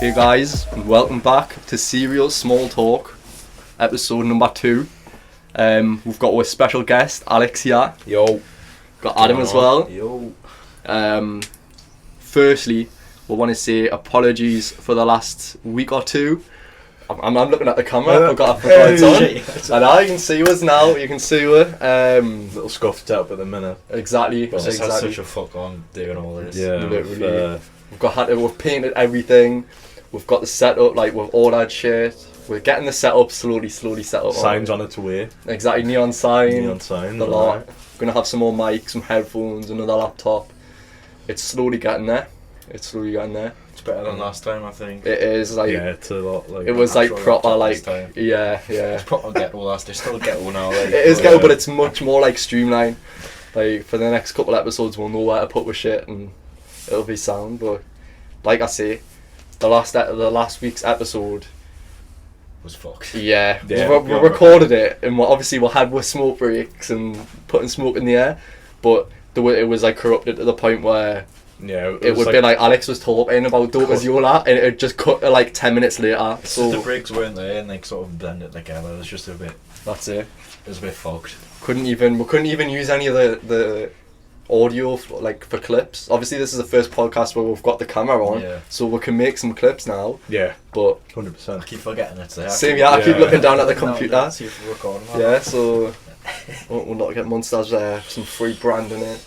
Hey guys, and welcome back to Serial Small Talk, episode number 2. We've got our special guest, Alex here. Yo. Got Adam as well. Yo. Firstly, we want to say apologies for the last week or two. I'm looking at the camera, I forgot it's on. And now you can see us now, you can see her. Little scuffed up at the minute. Exactly. But exactly. had such a fuck on doing all this. Yeah, literally. We've painted everything. We've got the setup, like we've ordered shit. We're getting the setup slowly set up. Signs on its way. Exactly, neon sign. The lot. Right. We're gonna have some more mics, some headphones, another laptop. It's slowly getting there. It's better than last time, I think. It is like it's a lot like. it was like proper like yeah. It's proper ghetto last. It's still ghetto now. Like, it is ghetto, but it's much more like streamlined. Like for the next couple episodes, we'll know where to put with shit and it'll be sound. But like I say, the last week's episode was fucked. Yeah, we recorded it and we had with smoke breaks and putting smoke in the air, but it was like corrupted to the point where it would be like Alex was talking about Dopa's Yola and it just cut like 10 minutes later. So the breaks weren't there and like sort of blended together. It was just a bit. That's it. It was a bit fucked. We couldn't even use any of the audio for clips. Obviously this is the first podcast where we've got the camera on, so we can make some clips now. Yeah, but 100%. I keep forgetting it's there. Same, yeah. I keep looking down at the computer. See if we're recording. Yeah, so we'll not get Monsters some free branding in.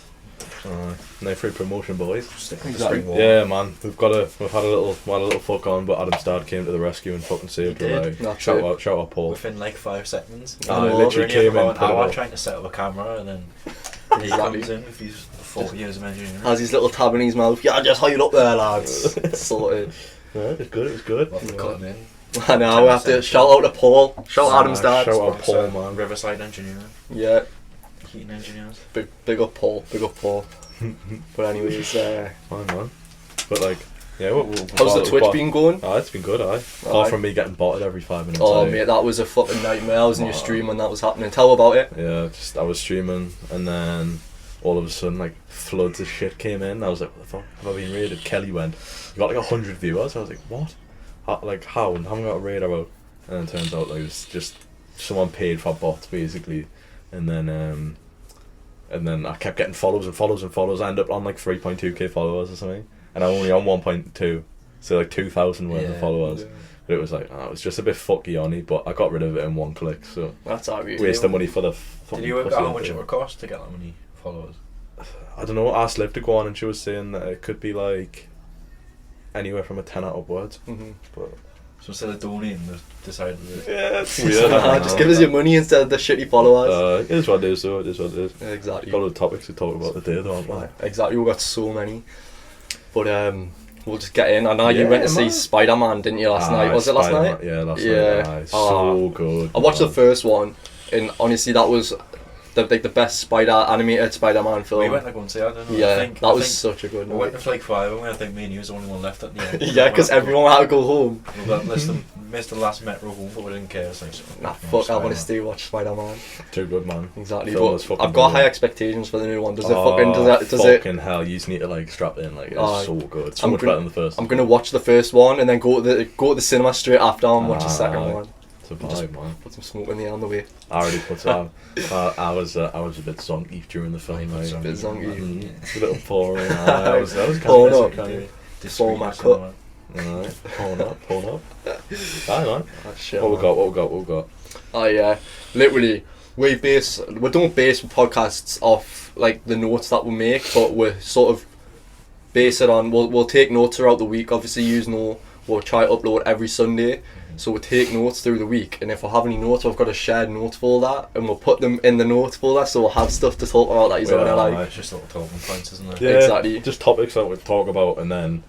No free promotion, boys. Exactly. Yeah, man. We've had a little fuck on, but Adam's dad came to the rescue and fucking saved her. Like, shout out, Paul. Within like 5 seconds. I literally came in. An hour trying to set up a camera, and then he comes in with his 40 years of engineering. Has his little tab in his mouth. Yeah, just hide up there, lads. Sorted. Yeah, it was good. We'll have to cut him in. I know. We have to shout out to Paul. Shout out Adam's dad. Shout out Paul, man. Riverside engineering. Yeah. Heating engineers. Big up Paul. But anyways, fine, man. But like, yeah. How's the Twitch been going? It's been good, Apart from me getting botted every 5 minutes. Oh mate, that was a fucking nightmare. I was in your stream when that was happening. Tell about it. Yeah, I was streaming and then all of a sudden like floods of shit came in. I was like, what the fuck? Have I been raided? Kelly went, you got like 100 viewers. I was like, what? How? And haven't got a raid about? And then it turns out like it was just someone paid for bots basically, and then I kept getting follows. I ended up on like 3.2k followers or something, and I'm only on 1.2, so like 2,000 worth of followers. Yeah. But it was like, it was just a bit fucky on it, but I got rid of it in one click, so that's how you waste the money for the fucking. Did you work out how much it would cost to get that many followers? I don't know. I asked Liv to go on, and she was saying that it could be like anywhere from a 10 upwards. But so instead of donating, they decided to... Yeah, it's weird. Just give us your money instead of the shitty followers. It is what it is, though. It is what it is. Yeah, exactly. Got all the topics to talk about today, though, aren't we? Exactly, we've got so many. But we'll just get in. I know you went to see Spider-Man, didn't you, last night? Was it last night? Yeah, last night. So good. I watched the first one, and honestly, that was the best animated Spider-Man film. We went to go and see it, I don't know. Yeah, that was such a good one. We went to like 5 and I think me and you was the only one left at the end. Yeah, because everyone had to go home. We missed the last metro home, but we didn't care. It's like, I want to stay watch Spider-Man. Too good, man. Exactly, but I've got high expectations for the new one. Does it fucking hell, you just need to like strap in, like it's so good. So much better than the first. I'm gonna watch the first one and then go to the cinema straight after and watch the second one. It's a vibe, man. Put some smoke in the air on the way. I already put some. I was a bit zonky during the film. A bit zonky. A little pouring. I was pulling up. Discreet my cup. Alright, pulling up. Aye, man. What we got? Oh yeah, literally. We don't base podcasts off like the notes that we make, but we sort of base it on. We'll take notes throughout the week. Obviously, we'll try to upload every Sunday. So we'll take notes through the week, and if we have any notes, we've got a shared notes folder, and we'll put them in the notes folder, so we'll have stuff to talk about that he's on like. It's just little talking points, isn't it? Yeah, exactly. Just topics that we talk about, and then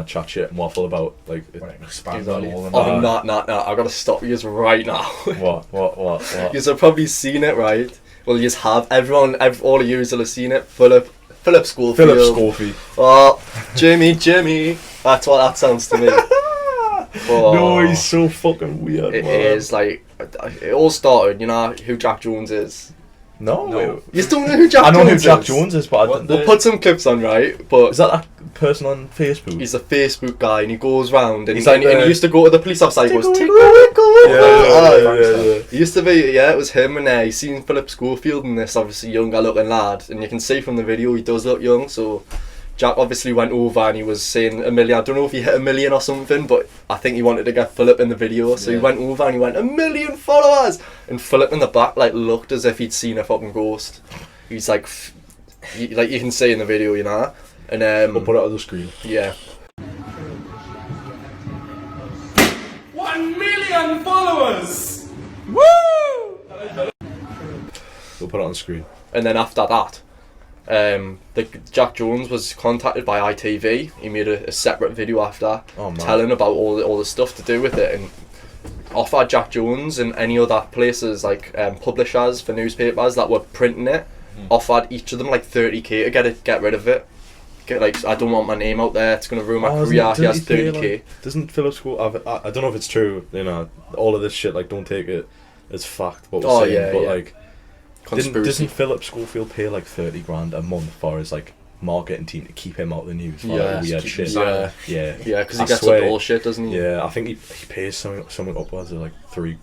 chat shit and waffle about expand on all of that. No, I've got to stop you right now. What? You've probably seen it, right? Well, you have. All of you will have seen it. Philip Schofield. Oh, Jimmy. That's what that sounds to me. Oh. No, he's so fucking weird. It is like it all started. You know who Jack Jones is? No. You still know who Jack Jones is? I know who Jack Jones is, but we'll put some clips on, right? But is that person on Facebook. He's a Facebook guy, and he goes round, and, He's like, and he used to go to the police officer. He goes, Tickle, yeah. He used to be, it was him, and he's seen Philip Schofield in this, obviously younger looking lad, and you can see from the video he does look young. So Jack obviously went over and he was saying $1 million. I don't know if he hit $1 million or something, but I think he wanted to get Philip in the video. So he went over and he went, 1 million followers! And Philip in the back like looked as if he'd seen a fucking ghost. He's like, like you can see in the video, you know. And We'll put it on the screen. Yeah. 1 million followers! Woo! We'll put it on the screen. And then after that, Jack Jones was contacted by ITV. He made a separate video after, telling about all the stuff to do with it, and offered Jack Jones and any other places like publishers for newspapers that were printing it, offered each of them like 30k to get rid of it. Like, I don't want my name out there, it's going to ruin my career. He has 30k. Like, doesn't Philip Schofield, I don't know if it's true, you know, all of this shit, like, don't take it as fact what we're saying, but like, doesn't Philip Schofield pay like 30 grand a month for his like marketing team to keep him out of the news for like, weird shit? Yeah, because he gets up bullshit, doesn't he? Yeah, I think he pays something upwards of like three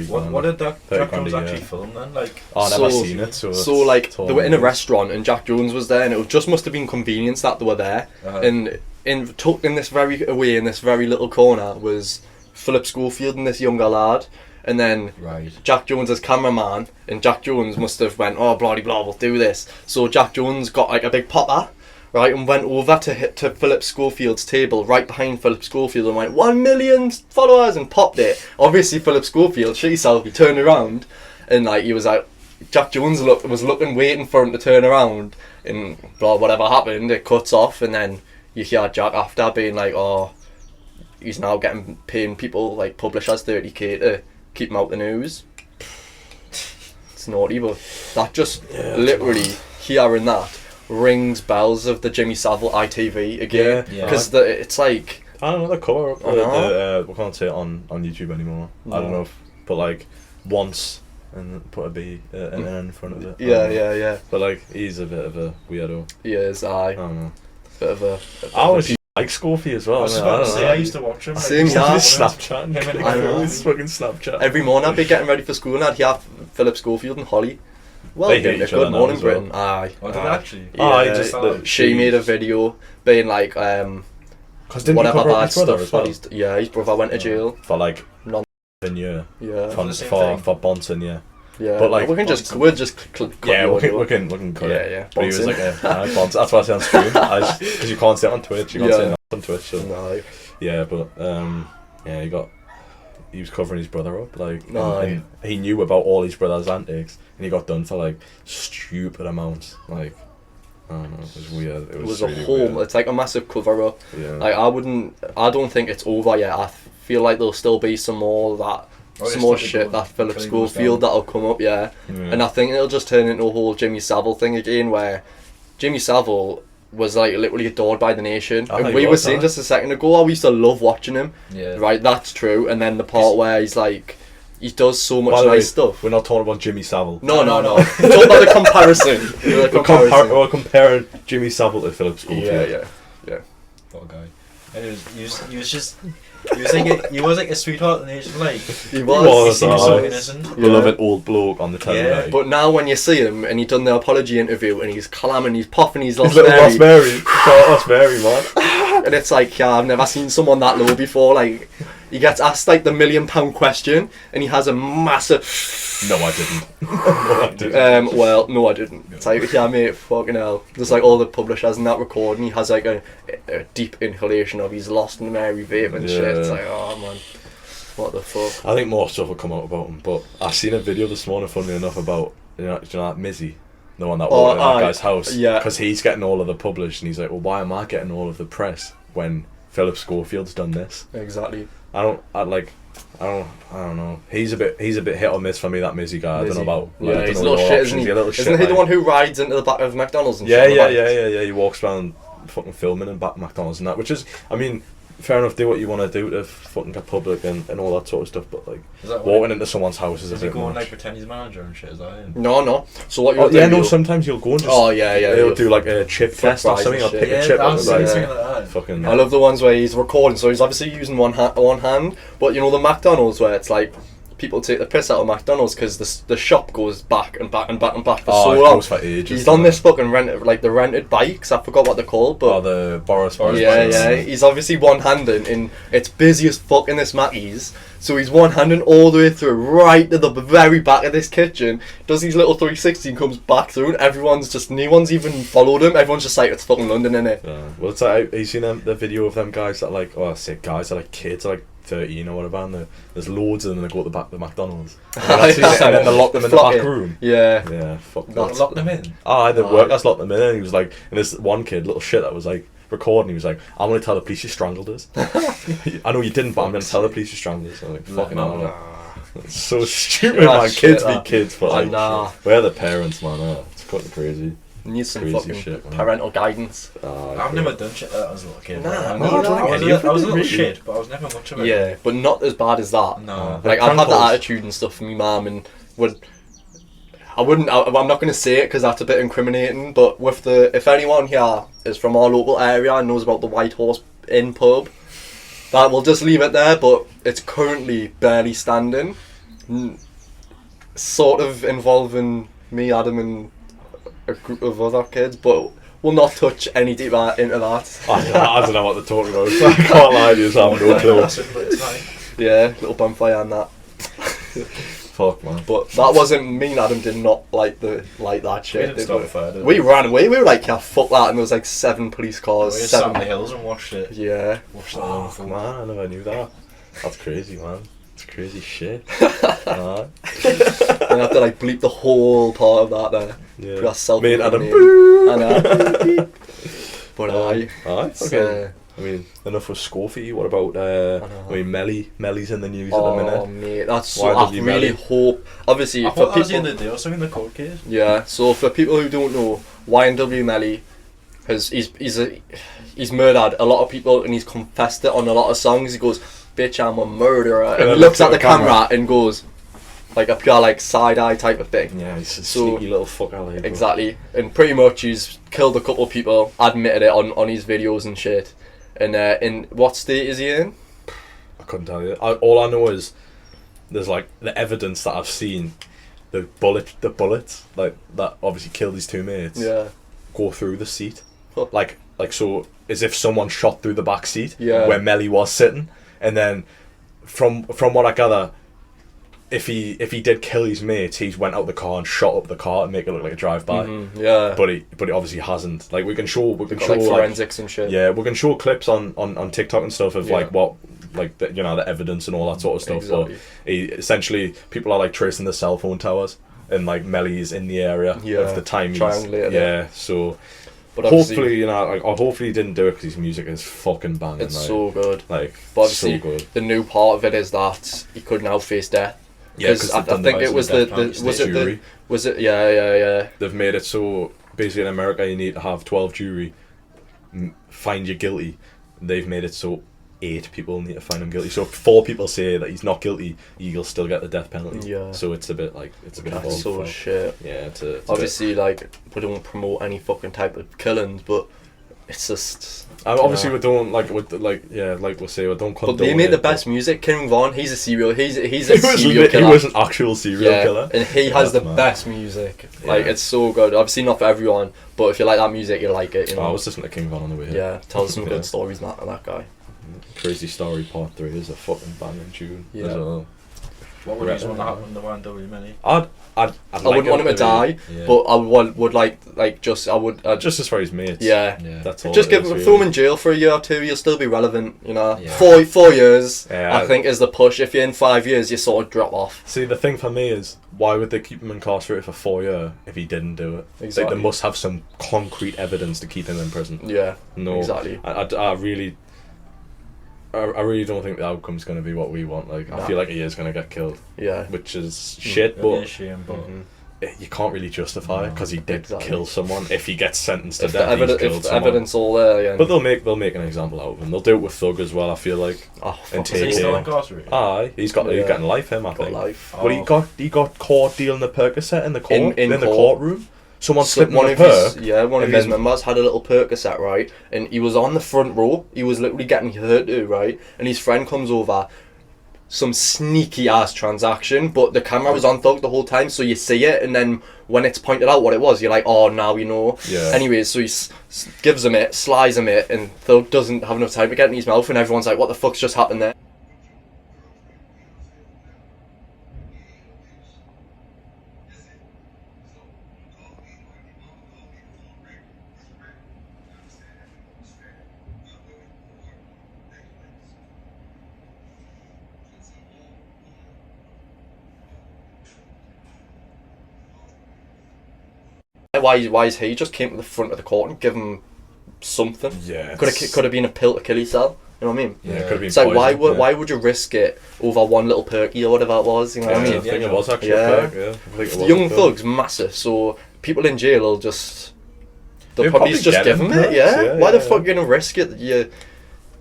grand. What did Jack Jones actually film then? Like, I've never seen it. So like they were in a restaurant and Jack Jones was there, and it just must have been convenience that they were there. And tucked in this very little corner was Philip Schofield and this younger lad. And then Jack Jones's cameraman, and Jack Jones must have went, oh, bloody blah, we'll do this. So Jack Jones got like a big popper, right, and went over to Philip Schofield's table, right behind Philip Schofield, and went, 1 million followers, and popped it. Obviously Philip Schofield, shit yourself, he turned around, and like he was like, Jack Jones was looking, waiting for him to turn around, and whatever happened, it cuts off, and then you hear Jack after being like, oh, he's now paying people, like publishers, 30k to keep him out the news. It's naughty, but that just literally hearing that rings bells of the Jimmy Savile ITV again, because it's like, I don't know, the cover up we can't say it on YouTube anymore. I don't know but like once and put a B an N in front of it. Yeah. But like he's a bit of a weirdo. He is. I don't know. Bit of a I was like Scorpio as well. I was about to say, I used to watch him. Same, Snapchat. I know. It's fucking Snapchat. Every morning I'd be getting ready for school and I'd hear Philip Schofield and Holly. Well, they hate each other Good Morning now as well. Britain. Aye. Oh, did they actually? Yeah, she made a video being like, whatever bad stuff. His brother went to jail for like for Bonson, Yeah, but like we'll just cut we can cut it. Yeah. But he was like, Bonson. That's why I say on screen, because you can't say it on Twitch. You can't say it on Twitch. So. No. Yeah, but he was covering his brother up, like, and he knew about all his brother's antics, and he got done for like stupid amounts. Like, I don't know, it was weird. It was really weird. It's like a massive cover up. Yeah. Like I don't think it's over yet. I feel like there'll still be some more shit that Philip Schofield that'll come up, and I think it'll just turn into a whole Jimmy Savile thing again, where Jimmy Savile was like literally adored by the nation. And we were saying just a second ago, we used to love watching him. Yeah. Right, that's true. And then the part where he's like, he does so much nice stuff. We're not talking about Jimmy Savile. No. We're talking about the comparison. We're comparing Jimmy Savile to Philip Schofield. Yeah. What a guy. And he was like a sweetheart in the nation, like he was so innocent. Beloved old bloke on the telly. Yeah. But now when you see him and he's done the apology interview and he's clamming, he's popping his Lost Mary, man. And it's like, I've never seen someone that low before. Like, he gets asked like the £1 million question and he has a massive. No, I didn't. Well, no, I didn't. It's like, yeah, mate, fucking hell. There's like all the publishers in that recording. He has like a deep inhalation of his Lost Mary vape and shit. It's like, oh man, what the fuck. I think more stuff will come out about him. But I seen a video this morning, funnily enough, about do you know that Mizzy, the one that walked in that guy's house. Yeah. Because he's getting all of the published, and he's like, well, why am I getting all of the press when Philip Schofield's done this? Exactly. I don't know. He's a bit hit or miss for me, that Mizzy guy. I don't know about. Yeah, he's a little shit, isn't he? Isn't he the one who rides into the back of McDonald's and shit? Yeah. He walks around fucking filming in back of McDonald's and that, which is, I mean, fair enough, do what you want to do to fucking get public and all that sort of stuff, but like Is that walking into someone's house is a Does he bit go and much. like pretend he's manager and shit? Is that it? No. So what you'll Oh, do? yeah, no, you'll- sometimes you'll go and just... Oh, yeah. They'll you'll- do like a chip fest or fries something, and or pick shit. a chip I up was and saying like, something like that. fucking... I love the ones where he's recording, so he's obviously using one hand, but you know the McDonald's where it's like people take the piss out of McDonald's because the shop goes back and back and back and back for so it long. goes for ages. He's on this fucking the rented bikes. I forgot what they're called, but Oh, the Boris yeah, bikes. he's obviously one-handed, and it's busy as fuck in this Mackey's. So he's one-handed all the way through, right to the very back of this kitchen. Does his little 360 and comes back through, and everyone's just, no one's even followed him. Everyone's just like, it's fucking London, innit? Yeah. Well, it's like, have you seen the video of them guys that like, I say guys, they're like kids, they're like 13 or whatever, and there's loads of them that go to the back of the McDonald's. And then they lock them in the back room. Yeah. Yeah, fuck that. Lock them in. The workers locked them in, and he was like, and this one kid, little shit that was like recording, he was like, I'm going to tell the police you strangled us. I know you didn't, but I'm going to tell the police you strangled us. I'm like, fucking hell. It's so stupid, That's man. shit, Kids be that. kids, but like, Nah. we're the parents, man. It's fucking crazy. Need some Crazy fucking shit, man. parental guidance. I've never done shit like that as a little kid. Nah, I no, I don't think any of I was a it little really. shit, but I was never much of it. Yeah, but not as bad as that. No. Like, Like I've had the crankles. attitude and stuff from my mum, and I'm not going to say it because that's a bit incriminating, but if anyone here is from our local area and knows about the White Horse Inn pub, that we'll just leave it there, but it's currently barely standing. Sort of involving me, Adam, and a group of other kids, but we'll not touch any deeper into that. I don't know what they're talking about. I can't lie to you, so I have no clue. But it's fine. Yeah, little bonfire and that. Fuck, man. But that wasn't me and Adam did not like that shit. We didn't stop the fire, did We ran away. We were like, yeah, fuck that, and there was like 7 police We cars. just sat 7. on the hills and watched it. Yeah. Watched that all Fuck, film. man, I never knew that. That's crazy, man. It's crazy shit. Aye. And I have to like bleep the whole part of that there. Yeah. That's self. Me and Adam. I know. But Aye. it's, Okay. I mean, enough with Scofield. What about I mean, Melly's in the news at the oh minute. mate, that's so. Why I did you really marry? hope. Obviously, I for thought that was the people. end of the day or something, the court case. Yeah. So for people who don't know, YNW Melly he's murdered a lot of people, and he's confessed it on a lot of songs. He goes, "Bitch, I'm a murderer," and he looks at the camera and goes, like a pure like side eye type of thing. Yeah, he's a So- sneaky little fucker. Like, Exactly, and pretty much he's killed a couple of people, admitted it on his videos and shit. And in what state is he in? I couldn't tell you. All I know is there's like the evidence that I've seen. The bullets like that obviously killed his 2 mates. Yeah. Go through the seat, Huh. like so as if someone shot through the back seat. Yeah. Where Melly was sitting, and then from what I gather, if he did kill his mates, he's went out the car and shot up the car and make it look like a drive-by. Yeah. But he obviously hasn't. Like we can show Got, like forensics and shit. yeah, we can show clips on TikTok and stuff of Yeah. like what like the, the evidence and all that sort of stuff. Exactly. But essentially people are like tracing the cell phone towers, and like Melly's in the area Yeah. of the time. Triangulated it. Yeah, so But obviously, hopefully hopefully he didn't do it because his music is fucking banging. it's like, so good. like But obviously, so good. the new part of it is that he could now face death. Yeah, because I think it was jury. Yeah. They've made it so basically in America you need to have 12 jury find you guilty. They've made it so 8 people need to find him guilty. So if 4 people say that he's not guilty, you'll still get the death penalty. Yeah. So it's a bit like That's involved. so shit. Yeah, it's a Obviously, like, we don't promote any fucking type of killings, but it's just. obviously we don't like we'll say we don't condone. But they made the it, best music. King Von, he's a serial he serial was, killer. he was an actual serial Yeah, killer. and he has the That's mad. best music. Like, Yeah. it's so good. Obviously, not for everyone, but if you like that music, you like it. You know. I was listening to King Von on the way here. Yeah, tells some Yeah. good stories. That guy. Crazy Story Part 3 is a fucking banging tune. Yeah. As well. What would you want to happen to the YNW Melly? I'd I wouldn't want him to die, yeah. but I would like just I would just as far as mates. yeah. Yeah. That's all. Just it give is, throw him really. in jail for a year or 2. You'll still be relevant, you know. Yeah. 4 years, Yeah. I think, is the push. If you're in 5 years, you sort of drop off. See, the thing for me is, why would they keep him incarcerated for 4 years if he didn't do it? It's like Exactly. they must have some concrete evidence to keep him in prison. Yeah, No, exactly. I really don't think the outcome's going to be what we want. Like, I Nah. feel like he is going to get killed, Yeah, which is shit. It'd be a But shame, but you can't really justify it because he did Exactly. kill someone. If he gets sentenced to If the, death, he's if killed the someone. evidence all there, yeah. But they'll make an example out of him. They'll do it with Thug as well. I feel like. Oh, And fuck, Is he take still it. incarcerated? Aye, he's Yeah. getting life. Him, I got think. life. Well, he got caught dealing the Percocet in the court In the court. courtroom. Someone slipped one on a of his perk. one of and his then- members had a little Percocet, right, and he was on the front row. He was literally getting hurt to, right, and his friend comes over. Some sneaky ass transaction, but the camera was on Thug the whole time, so you see it, and then when it's pointed out what it was, you're like, oh, now you know. Yeah. Anyways, so he gives him it, slides him it, and Thug doesn't have enough time to get it in his mouth, and everyone's like, what the fuck's just happened there? Why is he just came to the front of the court and give him something? Yeah. Could have been a pill to kill himself. You know what I mean? Yeah, it could have been. It's like poison, why would you risk it over one little perky or whatever it was? You know what I Yeah, mean? I think Yeah, it was actually yeah. a perk, yeah. I think it was Young a perk. Thug's massive, so people in jail will just they'll They'll probably probably just get give him him it. perks, Yeah. yeah, Why the yeah. fuck you gonna risk it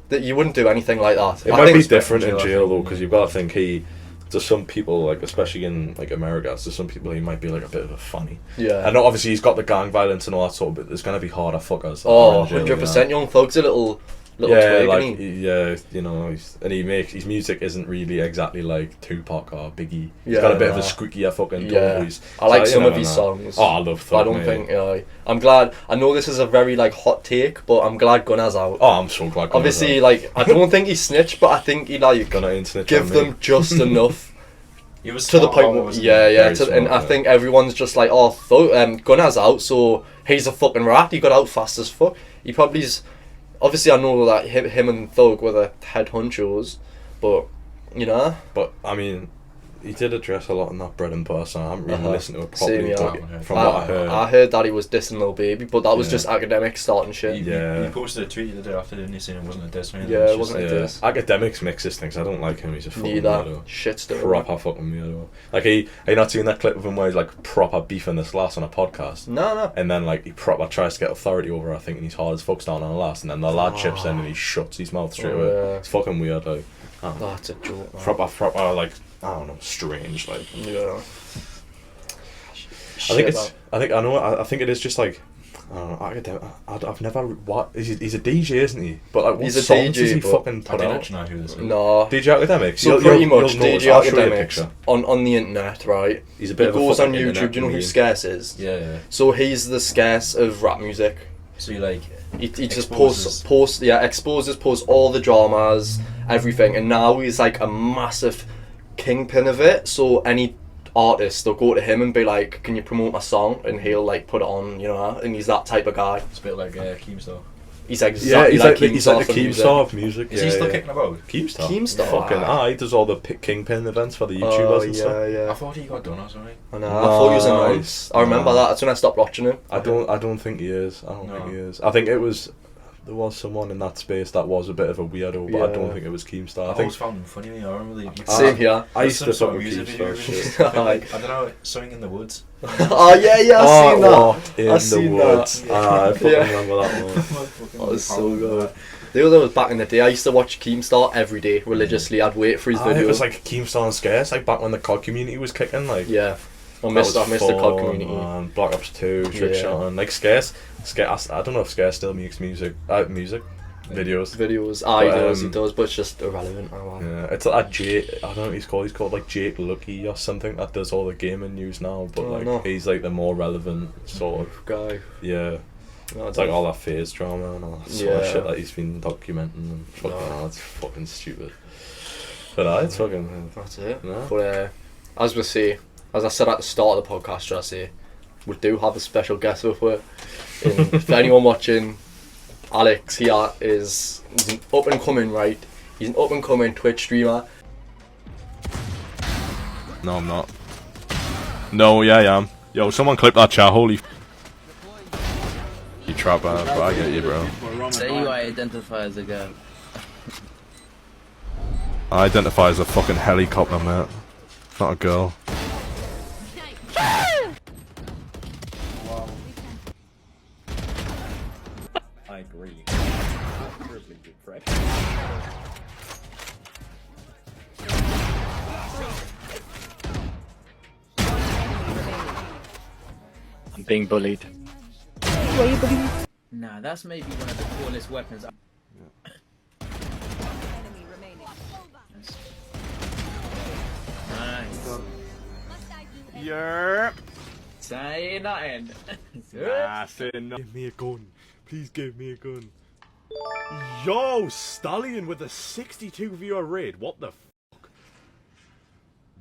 that you wouldn't do anything like that? It I might think be it's different in jail, I jail think, though, yeah. because you've got to think to some people, like especially in like America, to some people he might be like a bit of a funny. Yeah. I know obviously he's got the gang violence and all that sort of, but there's gonna be harder fuckers. that Oh, are in jail, 100%. Young Thug's a little Yeah, twig, like isn't he? yeah, you know, his music isn't really exactly like Tupac or Biggie. He's Yeah, got a bit of nah. a squeakier fucking Yeah. tone voice. I like you some of never his know. songs. Oh, I love Thug, I don't mate. think. I'm glad. I know this is a very like hot take, but I'm glad Gunna's out. Oh, I'm so glad. Obviously, like I don't think he snitched, but I think he like gonna internet give them just enough He was to the smart point. about it, Where, wasn't yeah, he? yeah. Very To, and smart, I yeah. think everyone's just like, oh, Gunna's out, so he's a fucking rat. He got out fast as fuck. He probably's. Obviously, I know that him and Thug were the head honchos, but you know. But I mean, he did address a lot in that bread and butter song. I haven't really Uh-huh. listened to it Same, properly, yeah. but from what I heard, I heard that he was dissing Lil Baby, but that was Yeah. just academics starting shit. Yeah. He posted a tweet the day after, didn't he, saying it wasn't a diss or anything. Yeah, It's it just wasn't like, a diss. Academics mixes things. I don't like him. He's a fucking Neither. weirdo. Shit still. Proper fucking weirdo. Like he not seen that clip of him where he's like proper beefing this lass on a podcast. No. And then like he proper tries to get authority over her, I think, and he's hard as fuck's down on the last, and then the lad chips in and he shuts his mouth straight Oh, away. yeah. It's fucking weird, like. I don't know. That's a joke, man. Proper like, I don't know, strange, like. Yeah. I think it is just like, I don't know, academic. I've never what he's a DJ, isn't he? But like, what He's a songs DJ, does he but fucking I put didn't out? actually know who this is. No. DJ Academics. So You'll- pretty you'll- much you'll notice. DJ I'll show you a Academics picture. on the internet, right? He's a He bit of a goes on fucking YouTube. internet Do you know who meme. Scarce is? Yeah. So he's the Scarce of rap music. So you like. He just Exposes. posts all the dramas, everything, and now he's like a massive kingpin of it. So any artist, they'll go to him and be like, "Can you promote my song?" And he'll like put it on, you know. And he's that type of guy. It's a bit like Keemstar. He's Yeah, exactly he's like the for music. Keemstar of music. Is he still kicking about? Keemstar? Keemstar? Fucking he does all the Kingpin events for the Oh YouTubers and yeah, stuff. I yeah. thought he got done or something. I know. I thought he was in Nice. I remember Nah. that. That's when I stopped watching him. I don't think he is. I don't No. think he is. I think there was someone in that space that was a bit of a weirdo, but I don't Yeah. think it was Keemstar. I I think always found him funny. I remember the. Same here. I used some to sort fuck of with music video. Keemstar Really. shit. Like, I don't know, something in the woods. Oh yeah, yeah. I've seen that. What in I've the seen woods? that. I fucking Yeah. remember that one. That was so good. The other was back in the day. I used to watch Keemstar every day religiously. I'd wait for his video. It was like Keemstar and Scarce, like back when the COD community was kicking, like. yeah. I that missed was the COD fun, community. Man. Black Ops 2, Trick Yeah. Shot, and like Scarce. I don't know if Scarce still makes music videos. Videos. He does, but it's just irrelevant. Oh, wow. Yeah, it's like Jake. I don't know what he's called. He's called like Jake Lucky or something that does all the gaming news now. But Oh, like no. he's like the more relevant sort of. Guy. Yeah, No, it's like all that phase drama and all that sort of Yeah. shit that he's been documenting and fucking. No. It's fucking stupid. But it's fucking. That's it. No. But as I said at the start of the podcast, should I say, we do have a special guest with us. And for anyone watching, Alex here he's an up and coming, right? He's an up and coming Twitch streamer. No, I'm not. No, yeah, I am. Yo, someone clip that chat. Holy. You trap ass, but I get you, bro. Say you identify as a girl. I identify as a fucking helicopter, mate. Not a girl. I agree. Privilege, you prick. I'm being bullied. Why are you bullying? Nah, that's maybe one of the coolest weapons. Nice. Yeah. Say nothing. Say no. Give me a gun. Please give me a gun. Yo, Stallion with a 62 viewer raid. What the fuck?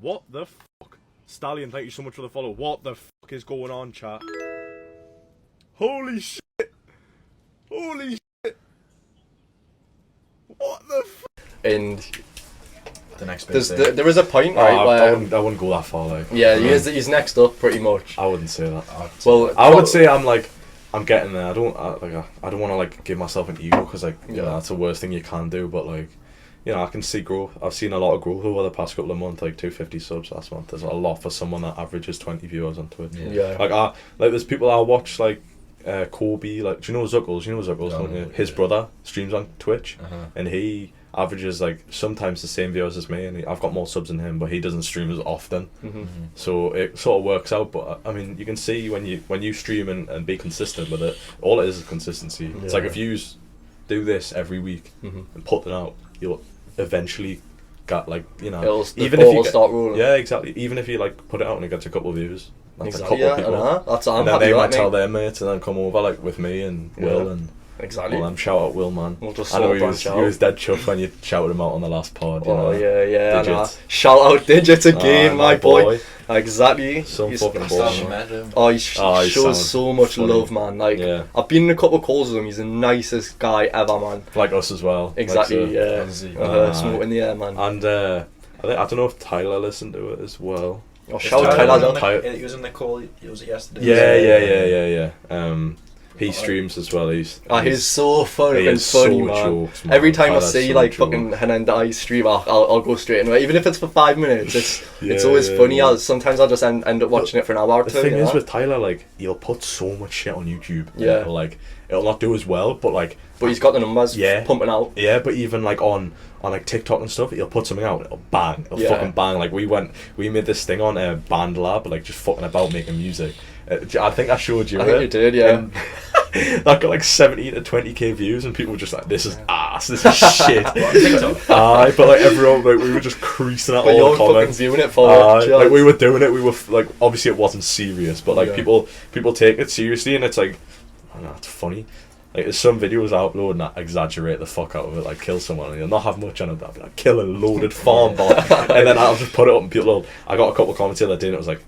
What the fuck? Stallion, thank you so much for the follow. What the fuck is going on, chat? Holy shit. Holy shit. What the fuck? And The next bit. there is a point, right, I where... wouldn't go that far, like. Yeah, he's next up, pretty much. I wouldn't say that. Well, I would say I'm getting there. I don't want to like give myself an ego because like you know that's the worst thing you can do. But like, you know, I can see growth. I've seen a lot of growth over the past couple of months. Like 250 subs last month. There's a lot for someone that averages 20 viewers on Twitch. Yeah. Like there's people I watch like Kobe. Like, do you know Zuckles? You know Zuckles, don't you? His brother streams on Twitch, and he averages like sometimes the same viewers as me, and I've got more subs than him, but he doesn't stream as often. So it sort of works out. But I mean, you can see when you stream and be consistent with it, all it is consistency. It's like if you do this every week and put it out, you'll eventually get like, you know, even if you start rolling. Yeah, exactly. Even if you like put it out and it gets a couple of views, that's Exactly, a couple of people. That's and then they might tell their mates and then come over like with me and Will and. Exactly. Well, shout out Will, man. We'll just I know sort of he was dead chuffed when you shouted him out on the last pod. You know? Yeah. Digits. Shout out Digits again, my boy. Exactly. Some He's fucking boy. Man. He shows so much love, man. Like, I've been in a couple of calls with him. He's the nicest guy ever, man. Like us as well. Exactly, like, smoke in the air, man. And I don't know if Tyler listened to it as well. Shout out Tyler. He was in the call. It was yesterday. Yeah. He streams as well. He's so funny, man. Jokes, man. Every time I see like fucking Hernandez stream, I'll go straight into it. Even if it's for 5 minutes, it's always funny. Sometimes I'll just end up watching it for an hour or two. The thing is with Tyler, like, he'll put so much shit on YouTube. Yeah. It'll not do as well, but he's got the numbers pumping out. Yeah, but even like on like TikTok and stuff, he'll put something out, it'll bang, it'll fucking bang. Like we made this thing on Band Lab, like just fucking about making music. I think I showed you. I think you did, yeah. That got like 70 to 20k views, and people were just like, "This is ass, this is shit." But like everyone, like we were just creasing at all the comments. Viewing it for like we were doing it. We were like, obviously it wasn't serious, but like people take it seriously, and it's like, I don't know, it's funny. Like there's some videos I upload and I exaggerate the fuck out of it, like kill someone, and you'll not have much on it. I'll be like, kill a loaded farm bot, and then I'll just put it up, and people. I got a couple of comments the other day, and it was like,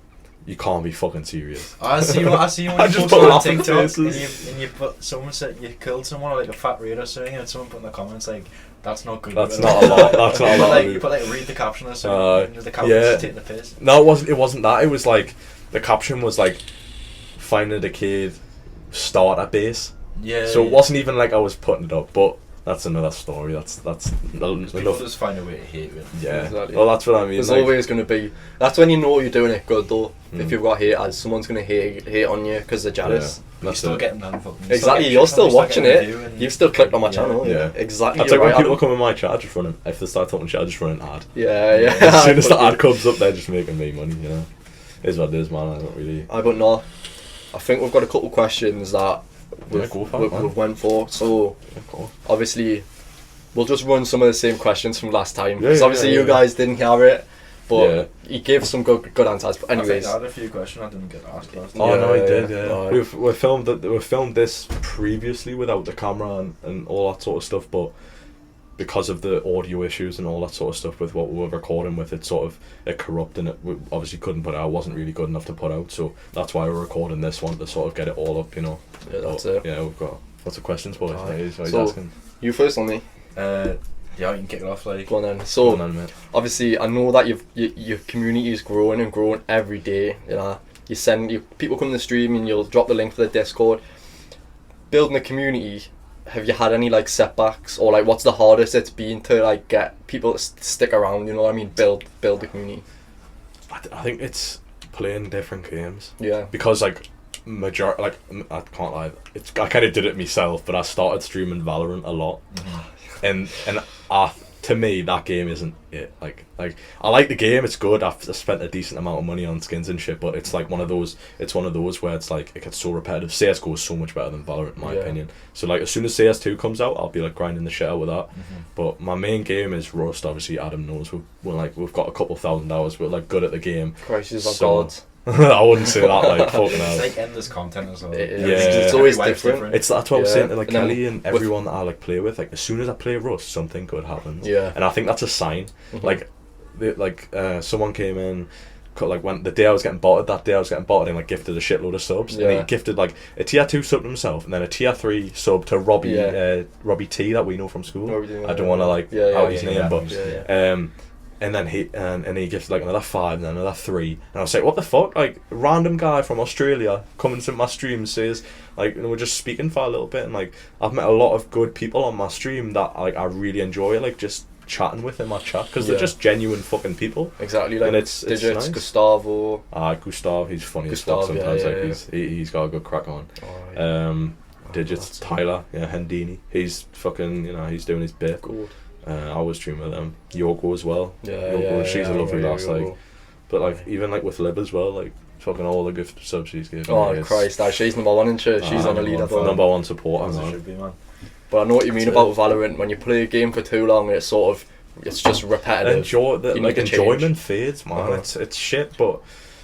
you can't be fucking serious. I see when you post on TikTok and you put someone said you killed someone, or like a fat raid or something, and someone put in the comments like, that's not good. That's not a lot. That's not a lot. But like read the caption or something. The caption just taking the piss. No, it wasn't that. It was like the caption was like, finding a kid start at base. Yeah. So it wasn't even like I was putting it up, but that's another story. That's people just find a way to hate it. Yeah. Exactly. Well, that's what I mean. There's always going to be. That's when you know you're doing it good, though. If you've got haters, someone's going to hate on you because they're jealous. You're still getting that fucking. Exactly. You're still watching it. You've still clicked on my channel. Yeah. Exactly. That's like when people come in my chat, just running. If they start talking shit, I just run an ad. Yeah. As soon as the ad comes up, they're just making me money. You know. It's what it is, man. I don't really. But no. I think we've got a couple questions that we've went for. So obviously, we'll just run some of the same questions from last time because obviously you guys didn't hear it, but he gave some good answers. But anyways, I had a few questions I didn't get asked last time. Oh no, he did. Yeah, we filmed this previously without the camera and all that sort of stuff, but because of the audio issues and all that sort of stuff with what we were recording with, it corrupted, and we obviously couldn't put it out. It wasn't really good enough to put out, so that's why we're recording this one, to sort of get it all up, you know. Yeah, that's it. Yeah, we've got lots of questions, boys. So asking. You first on me. Yeah, you can kick it off. Like, go on then. So go on then, mate. Obviously, I know that your community is growing and growing every day. You know, people come to the stream and you'll drop the link for the Discord. Building a community. Have you had any like setbacks, or like what's the hardest it's been to like get people to stick around? You know what I mean? Build the community. I think it's playing different games. Yeah. Because like I can't lie, I kind of did it myself, but I started streaming Valorant a lot, and to me that game isn't it. Like I like the game, it's good. I've spent a decent amount of money on skins and shit, but it's like one of those where it's like it gets so repetitive. CS:GO is so much better than Valorant in my opinion. So like as soon as CS2 comes out, I'll be like grinding the shit out with that. But my main game is Rust. Obviously Adam knows we've got a couple thousand hours. We're like good at the game. Crisis of gods. I wouldn't say that, like, fucking hell. It's like endless content as well. It's always different. That's what I was saying to like And then Kelly and everyone that I like play with. Like as soon as I play Rust, something good happens. Yeah. And I think that's a sign. Someone came in, when the day I was getting botted, and like gifted a shitload of subs. And he gifted like a tier 2 sub to himself, and then a tier 3 sub to Robbie T that we know from school. I don't want to out his name, but and then he gifted like another 5 and then another 3, and I was like, what the fuck? Like random guy from Australia coming to my stream says like, we're just speaking for a little bit, and like I've met a lot of good people on my stream that like I really enjoy like just chatting with in my chat, because they're just genuine fucking people. Exactly, like and it's Digits, nice. Gustavo. Gustav, he's funny as fuck sometimes. He's got a good crack on. Digits, Tyler, Hendini, he's fucking, he's doing his bit. Good. I was streaming with them. Yoko as well. She's a lovely lass. But like even like with Lib as well, like fucking all the gift subs she's given. Oh Christ, she's number 1 in church. She's on a leaderboard. Number 1 supporter, man. Should be, man. But I know what you mean about Valorant. When you play a game for too long, it's just repetitive. Enjoyment fades, man. It's shit. But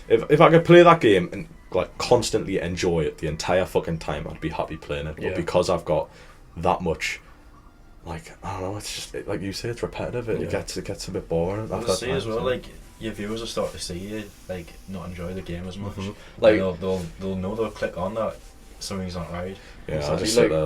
if I could play that game and like constantly enjoy it the entire fucking time, I'd be happy playing it. But because I've got that much, like I don't know, it's just like you say, it's repetitive. It gets a bit boring. Well, see as well, like your viewers will start to see you like not enjoy the game as much. Like they'll know, they'll click on that something's not right. Yeah,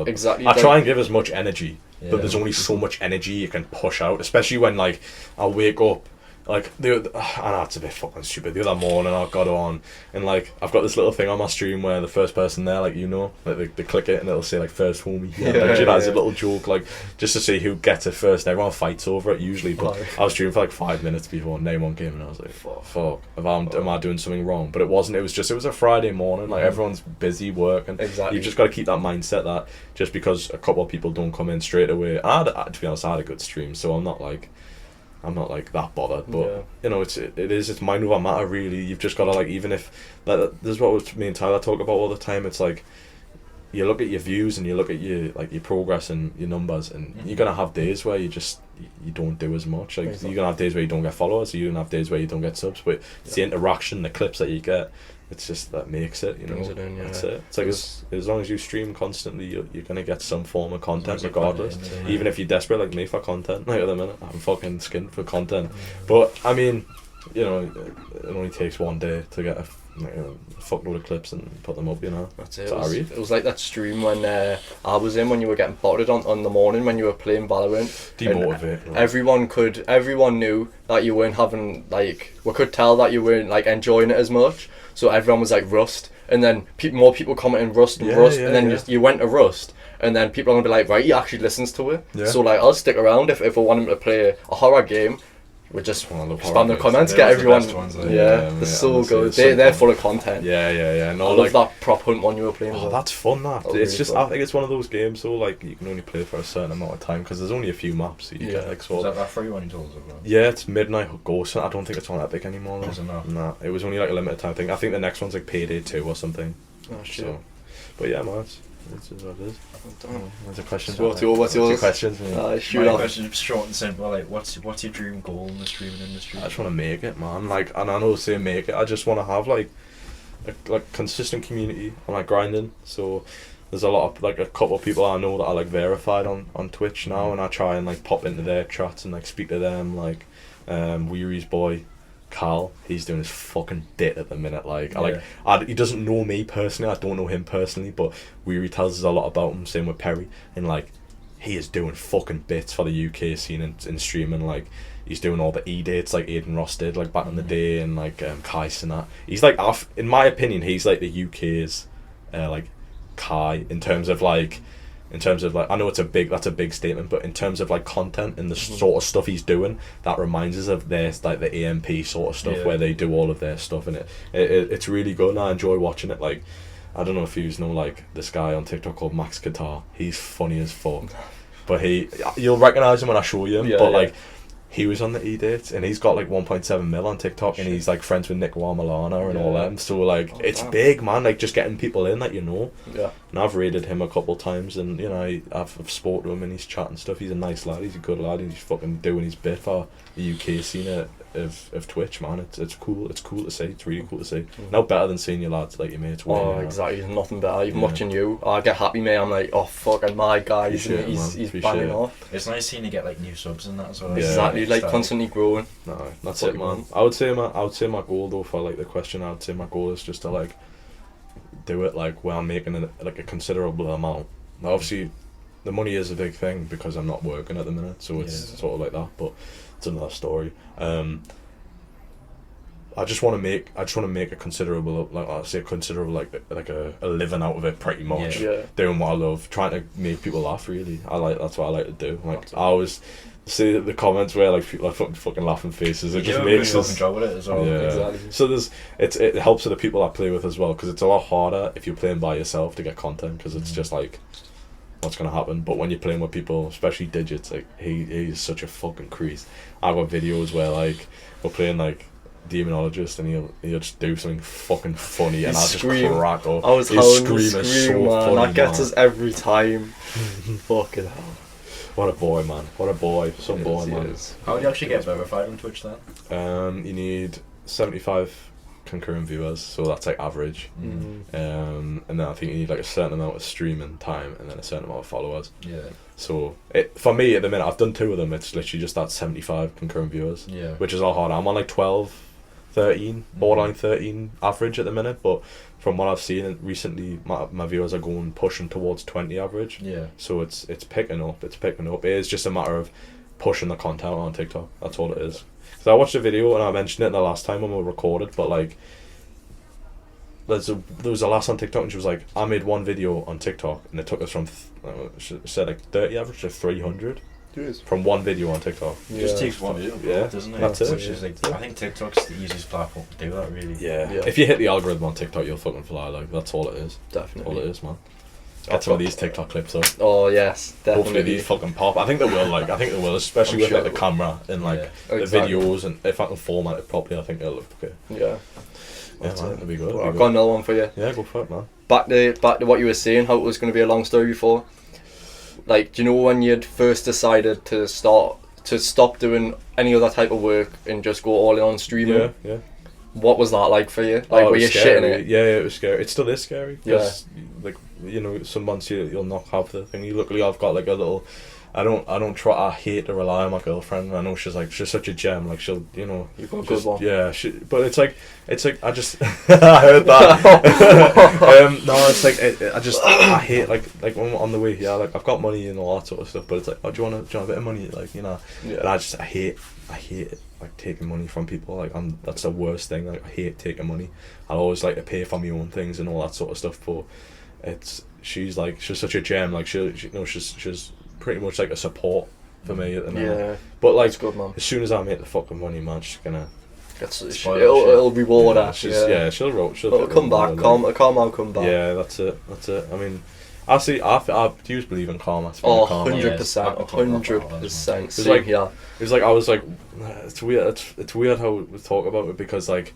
exactly. I try and give as much energy, but there's only so much energy you can push out, especially when like I wake up. Like I know it's a bit fucking stupid. The other morning I got on and like I've got this little thing on my stream where the first person there, like like they click it and it'll say like first homie. It's a little joke, like just to see who gets it first. Everyone fights over it usually, but I was streaming for like 5 minutes before no one came and I was like, fuck, am I doing something wrong? But it wasn't. It was a Friday morning. Like everyone's busy working. Exactly. You've just got to keep that mindset that just because a couple of people don't come in straight away. To be honest, I had a good stream, so I'm not like that bothered, but it's mind over matter really. You've just got to like, even if this is what me and Tyler talk about all the time, it's like you look at your views and you look at your progress and your numbers, and you're gonna have days where you don't do as much. Like you're gonna have days where you don't get followers, you're gonna have days where you don't get subs, but it's the interaction, the clips that you get. It's just that makes it, That's it. It's like as long as you stream constantly, you're gonna get some form of content regardless. Even if you're desperate like me for content, like at the minute, I'm fucking skinned for content. But I mean, it only takes one day to get a fuckload of clips and put them up. That's it. It was like that stream when I was in when you were getting botted on the morning when you were playing Valorant. Demotivate. Everyone knew that you weren't having we could tell that you weren't enjoying it as much. So everyone was like Rust, and then more people commenting Rust, and then you went to Rust, and then people are gonna be like, right, he actually listens to it. Yeah. So I'll stick around if I want him to play a horror game. We just spam the comments, get everyone. They're so good. They're full of content. No, I love that prop hunt one you were playing. Oh, that's fun. It's really just fun. I think it's one of those games so you can only play for a certain amount of time because there's only a few maps. So you get Is that free one you told us about? Yeah, it's Midnight Ghost. I don't think it's on Epic anymore. Is it not? Nah, it was only a limited time thing. I think the next one's Payday 2 or something. Oh shit. So, but yeah, man, it's what it is. What's the question? What's yours? Questions? My question is short and simple. What's your dream goal in the streaming industry? I just want to make it, man. And I know say make it. I just want to have a consistent community. I'm grinding. So there's a lot of a couple of people I know that are verified on Twitch now, and I try and pop into their chats and speak to them. Weary's boy Carl, he's doing his fucking bit at the minute. He doesn't know me personally, I don't know him personally, but Weary tells us a lot about him. Same with Perry, and he is doing fucking bits for the UK scene in streaming. He's doing all the dates like Aiden Ross did back in the day, and Kais and that. He's in my opinion, he's the UK's Kai in terms of I know that's a big statement, but in terms of content and the sort of stuff he's doing, that reminds us of their the AMP sort of stuff where they do all of their stuff, and it's really good and I enjoy watching it. I don't know if you know like this guy on TikTok called Max Guitar. He's funny as fuck. But you'll recognise him when I show you him. But like, he was on the E-Dates and he's got like 1.7 mil on TikTok and he's like friends with Nick Wamalana and all them. So like, it's big, man. Like just getting people in that you know. Yeah. And I've raided him a couple times and you know I've spoke to him and he's chatting stuff. He's a nice lad. He's a good lad. He's fucking doing his bit for the UK scene of Twitch, man. It's cool. It's cool to see. It's really cool to see. No better than seeing your lads like your mates. Exactly. There's nothing better. Even watching you, I get happy, mate. I'm like, oh fucking my guy. He's banging off. It's nice seeing you get like new subs and that as well. Yeah. Exactly. Like constantly growing. No, that's it, man. I would say my goal though for like the question. I'd say my goal is just to like do it like where I'm making a considerable amount. Now, obviously, the money is a big thing because I'm not working at the minute, so it's sort of like that. But it's another story. I just want to make a considerable like a living out of it pretty much. Doing what I love, trying to make people laugh. Really, that's what I like to do. Like I always see the comments where like people are fucking laughing faces. It just makes us job with it as well. Yeah, exactly. So it helps with the people I play with as well because it's a lot harder if you're playing by yourself to get content because it's just like, what's gonna happen? But when you're playing with people, especially Digits, like he's such a fucking crease. I've got videos where like we're playing like Demonologist and he'll just do something fucking funny and I'll just crack up. I was screaming so funny, that gets us every time. Fucking hell. What a boy, man. What a boy. Some boy, man. How do you actually get verified on Twitch then? You need 75 concurrent viewers, so that's like average. And then I think you need like a certain amount of streaming time and then a certain amount of followers. Yeah. So for me at the minute, I've done 2 of them. It's literally just that 75 concurrent viewers. Yeah. Which is all hard. I'm on like 12, 13, borderline 13 average at the minute, but from what I've seen recently, my viewers are pushing towards 20 average. Yeah. So it's picking up. It's picking up. It is just a matter of pushing the content on TikTok. That's all it is. Because I watched a video and I mentioned it the last time when we recorded, but like there was a lass on TikTok and she was like, I made one video on TikTok and it took us from she said like 30 average to 300. From one video on TikTok. It just takes one video, doesn't it? That's it. Which is like, I think TikTok's the easiest platform to do that, really. Yeah. If you hit the algorithm on TikTok, you'll fucking fly. Like that's all it is. Definitely. That's all it is, man. Get some of these TikTok clips up. Oh yes, definitely. Hopefully these fucking pop. I think they will. Like I think they will, especially with like the camera and like the videos, and if I can format it properly, I think it'll look okay. Yeah. Yeah, man, it'll be good. Well, I've got another one for you. Yeah, go for it, man. Back to what you were saying, how it was going to be a long story before. Like, do you know when you'd first decided to stop doing any other type of work and just go all in on streaming? Yeah. What was that like for you? Like, were you shitting it? Yeah, it was scary. It still is scary. Because, like, you know, some months you'll not have the thing. Luckily, I've got like a little. I hate to rely on my girlfriend. I know she's such a gem. Like she'll, you know, you've got a good one. Yeah, but it's like I just I heard that. No, it's like I hate like when we're on the way. Yeah, like I've got money and all that sort of stuff. But it's like, oh, do you want a bit of money? Like, you know. Yeah. And I hate it, like taking money from people. Like that's the worst thing. Like I hate taking money. I always like to pay for my own things and all that sort of stuff. But she's such a gem. Like she's pretty much like a support for me at the minute. Yeah. But like, good, man. As soon as I make the fucking money, man, she's gonna. It'll reward her. She'll come back. Karma come back. Yeah, that's it. I mean, I do believe in karma. 100%, 100%. Same here. It was like I was like, it's weird. It's weird how we talk about it because like.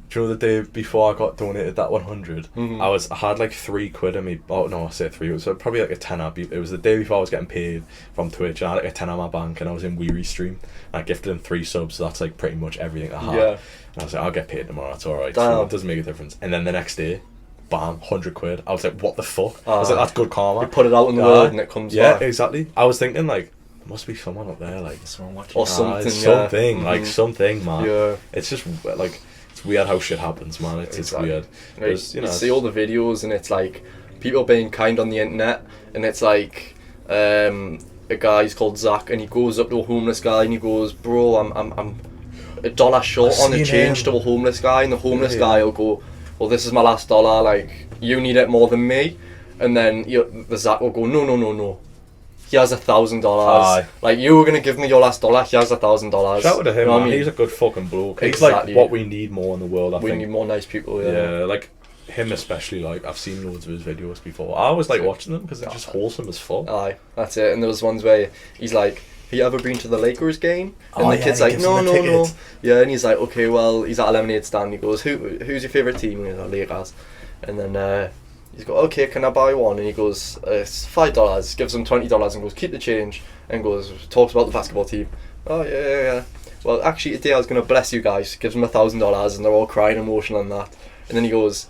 Do you know the day before I got donated that 100? I had like £3 in me. Oh no, I say 3. It was probably like a tenner. It was the day before I was getting paid from Twitch. And I had like a tenner in my bank, and I was in Weary Stream. And I gifted him 3 subs, so that's like pretty much everything I had. Yeah. And I was like, I'll get paid tomorrow. It's alright. So it doesn't make a difference. And then the next day, bam, £100. I was like, what the fuck? I was like, that's good karma. You put it out in the world and it comes back. Yeah, exactly. I was thinking like, there must be someone up there, like someone watching, or something, like something, man. Yeah. It's just like. It's weird how shit happens, man. It's weird. Like, you see all the videos and it's like people being kind on the internet, and it's like a guy, he's called Zach, and he goes up to a homeless guy and he goes, bro, I'm $1 short on the change to a homeless guy, and the homeless guy will go, well, this is my last $1, like you need it more than me, and then the Zach will go, no. He has $1,000. Like, you were gonna give me your last $1. He has $1,000. Shout out to him, man. I mean? He's a good fucking bloke. He's like what we need more in the world. I think we need more nice people. Yeah. Like him especially, like, I've seen loads of his videos before. I always like watching them because they're just wholesome as fuck. Aye, that's it. And there was ones where he's like, have you ever been to the Lakers game? And Oh, the yeah, kid's he like, gives no, him the no, no. tickets. Yeah, and he's like, okay, well, he's at a lemonade stand. He goes, who's your favourite team? And he's like, Lakers. And then he's got, okay, can I buy one? And he goes, it's $5. Gives him $20 and goes, keep the change. And goes, talks about the basketball team. Oh, yeah. Well, actually, today I was going to bless you guys. Gives them $1,000 and they're all crying emotional and that. And then he goes,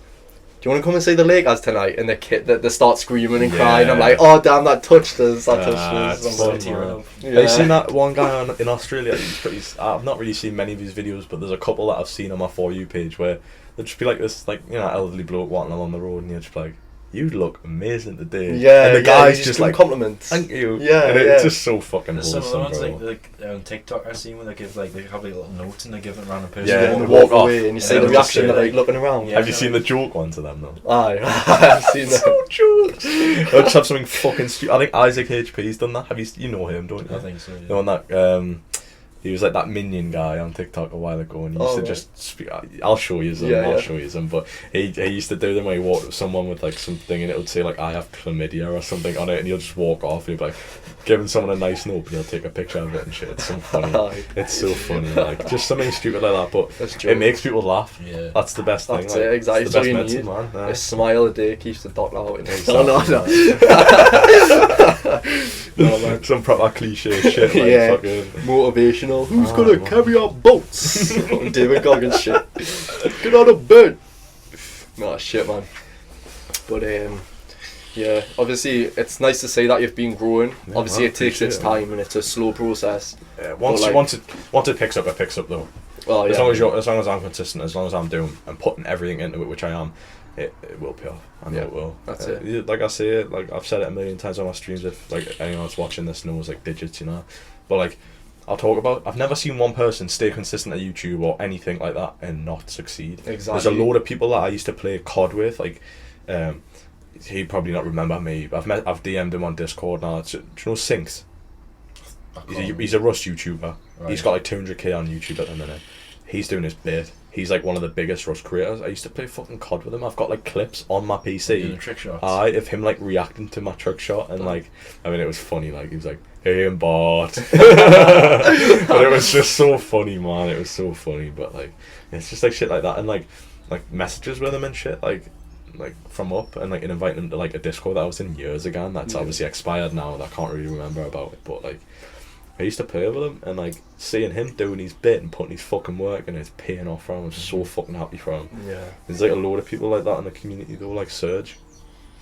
do you want to come and see the Lakers tonight? And they start screaming and crying. I'm like, oh damn, that touched us. That touched us. It's I'm fun, like, man. yeah. Have you seen that one guy in Australia? I've not really seen many of his videos, but there's a couple that I've seen on my For You page where there'd just be like this, like, you know, elderly bloke walking along the road, and you'd just be like, you look amazing today. Yeah, and the guy's just like, compliments. thank you. Yeah, and yeah. it's just so fucking There's some wholesome, other bro. ones like on TikTok I've seen where they give like they have like little notes and they give it around a person. Yeah, and and they walk walk off. away and you see Yeah, the they'll reaction, just they're say, like looking around. Yeah. Have you seen the joke ones of them though? Aye, I've seen that. So jokes. They'll just have something fucking stupid. I think Isaac HP's done that. You know him, don't you? I think so. Yeah. The one that he was like that minion guy on TikTok a while ago, and he used to just speak. I'll show you some. Yeah, I'll yeah. show you some. But he used to do them where he walked with someone with like something, and it would say like I have chlamydia or something on it, and he'll just walk off. And he'd be like giving someone a nice note, and he'll take a picture of it and shit. It's so funny. Aye. It's so funny. Like just something stupid like that, but That's it true. makes people laugh. Yeah. That's the best thing. That's like, it, exactly. It's the That's all best you medicine, need. man. A smile a day keeps the doctor out. Exactly, No, man. Some proper cliche shit. Like Yeah. fucking. Motivational. Who's Oh, gonna man. carry our boats? Fucking David Goggins shit. Get out of bed. No shit, man. But yeah. Obviously, it's nice to see that you've been growing. Yeah, Obviously, man, it takes its appreciate it, time and it's a slow process. Once like- once it picks up, it picks up though. Well, As yeah. long as I'm consistent, as long as I'm doing and putting everything into it, which I am, it will pay off. I know Yeah, it will. that's it. Like I say, like I've said it a million times on my streams. If like anyone that's watching this knows like digits, you know. But like I'll talk about, I've never seen one person stay consistent at YouTube or anything like that and not succeed. Exactly. There's a load of people that I used to play COD with, like. He'd probably not remember me, but I've DM'd him on Discord now. Do you know Sinks? He's a Rust YouTuber. Right. He's got like 200k on YouTube at the minute. He's doing his bit. He's like one of the biggest Rust creators. I used to play fucking COD with him. I've got like clips on my Doing PC. trick shots. Of him like reacting to my trick shot and like, I mean, it was funny. Like he was like, "Hey, I'm bot," but it was just so funny, man. It was so funny. But like, it's just like shit like that and like messages with him and shit like from up and like inviting him to like a Discord that I was in years ago and that's obviously expired now and I can't really remember about it, but like I used to play with him and like seeing him doing his bit and putting his fucking work and it's paying off for him. I'm so fucking happy for him. Yeah. There's like a load of people like that in the community though, like Serge.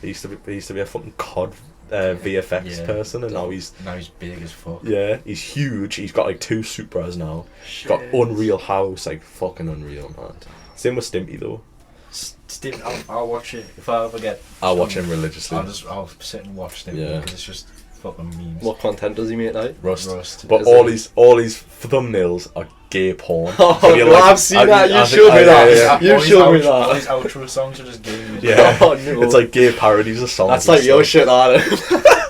He used to be a fucking COD VFX Yeah. person and now he's big as fuck. he's huge. He's got like 2 Supras now. He's got Shit. Unreal House, like fucking unreal, man. Same with Stimpy though. Steve, I'll watch it if I ever get. I'll watch him religiously. I'll sit and watch Steve Yeah. because it's just fucking memes. What content does he make now? Rust. But Is all it? his thumbnails are gay porn. Oh, Have you, well, I've seen that. You showed me that. You All his showed me All that. these outro songs are just games. Yeah. Oh, no. It's like gay parodies of songs. That's and like your stuff. shit, that.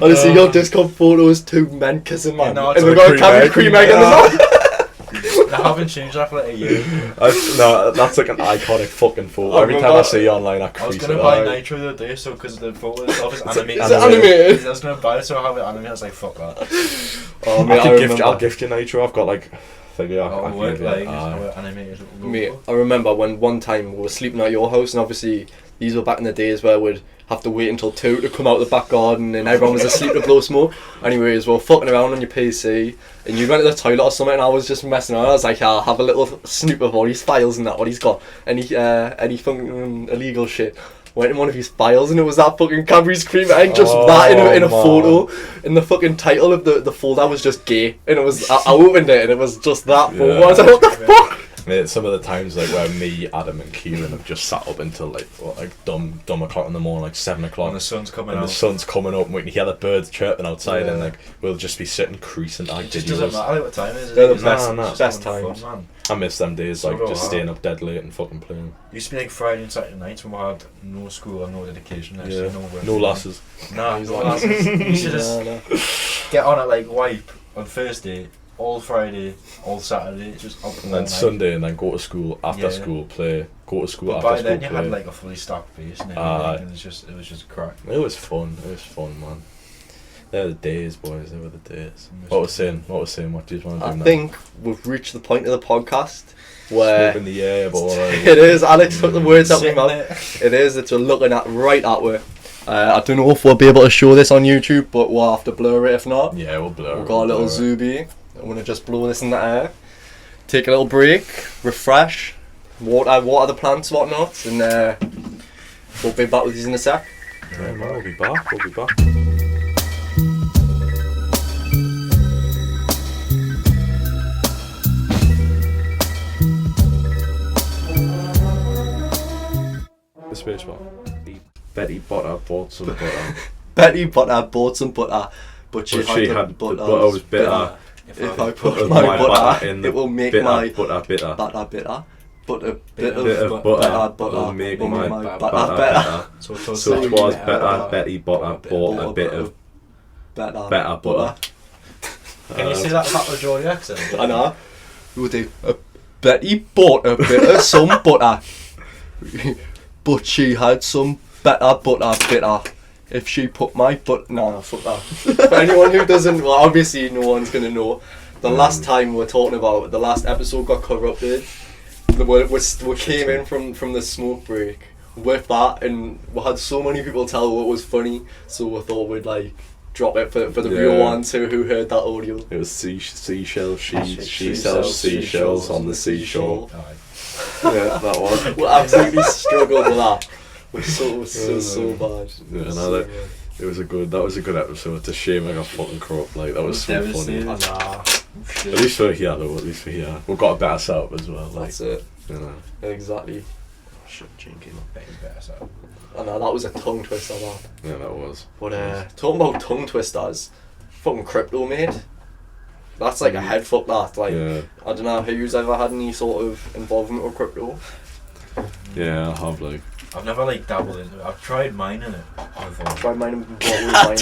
Honestly, your Discord photo is 2 men kissing, man. No, it's and we've like got a Cabby cream cream egg. egg in the mouth. I haven't changed that for like a year. No, that's like an iconic fucking photo. Oh, Every time I see it online, I I was crease gonna it buy out. Nitro the other day, so because the photo itself is animated. Is it animated? I was gonna buy it, so I have it animated. I was like, fuck that. Oh, mate, I'll gift you Nitro. I've got like, I think I Oh, can word, give you like, it. how Aye. it animated. Mate, I remember when one time we were sleeping at your house, and obviously these were back in the days where we'd have to wait until 2 to come out the back garden and everyone was asleep to blow smoke. Anyways, we were fucking around on your PC and you went to the toilet or something and I was just messing around. I was like, I'll have a little snoop of all his files and that, what he's got. Any fucking illegal shit. Went in one of his files and it was that fucking Cadbury's cream egg, just that in a man. photo. And the fucking title of the folder was just gay. And it was, I opened it and it was just that photo. Yeah. I was like, what the fuck? Mate, some of the times like where me, Adam, and Kieran have just sat up until like dumb o'clock in the morning, like 7 o'clock. And the sun's coming and out. the sun's coming up, and we can hear the birds chirping outside, and Yeah. like we'll just be sitting creasing like It just doesn't idiots. matter what time it is. They're the It's best- just no, having best fun, times. man. I miss them days, So like do just I. staying up dead late and fucking playing. Used to be like Friday and Saturday nights when we had no school or no dedication. Yeah, No work. no lasses. Nah, no lasses. You should just No. get on at like wipe on Thursday, all Friday, all Saturday, just up And then all Sunday, and then go to school after Yeah. school, play. Go to school But after by school, then you play. had like a fully stocked base and everything, Aye. and it was just crack. It was fun. It was fun, man. They were the days, boys. They were the days. What was saying? What do you want to do I now? think we've reached the point of the podcast where Smoke in the air, but alright. it is. Alex put the words out of my Sitting mouth. It is. It's we're looking at right at we. I don't know if we'll be able to show this on YouTube, but we'll have to blur it if not. Yeah, we'll blur. We've got a little Zuby. I'm gonna just blow this in the air. Take a little break, refresh, water the plants, whatnot, and we'll be back with you in a sec. Yeah, man, we'll be back. We'll be back. The space bar. Betty Butter bought some butter. Betty Butter bought some butter, but she had the butter was bitter. If I put Put my my butter in in, the it will make bitter, my butter bitter. butter bitter. But a bit Bit of of butter will make will my butter butter better. better. So So it was better. better. Betty Butter bought a bit of better butter. Can you say that about the Geordie accent? I know. We'll do Betty bought a bit of some butter, but she had some better butter bitter. If she put my fuck that. For anyone who doesn't, well, obviously no one's gonna know. The last time we're talking about, the last episode got corrupted. We came in from the smoke break with that, and we had so many people tell what was funny, so we thought we'd like drop it for the real Yeah. ones who heard that audio. It was seashell. She She sells seashells on the seashore. Aye. Yeah, that one. We absolutely struggled with that. We're so bad. Yeah, no, So that, bad. that was a good episode. It's a shame I got fucking corrupt. Like that was so funny. Devastated. Nah, At least for here though. At least for here, we've got a better setup as well. Like that's it. you know. Exactly. Shit, drinking. Betty better, so. I know that was a tongue twister, that. Yeah, that was. But talking about tongue twisters, fucking crypto, mate. That's like a head fuck. That like Yeah, I don't know who's ever had any sort of involvement with crypto. yeah. I have like. I've never like dabbled into it. I've tried mining it. I've Try mining.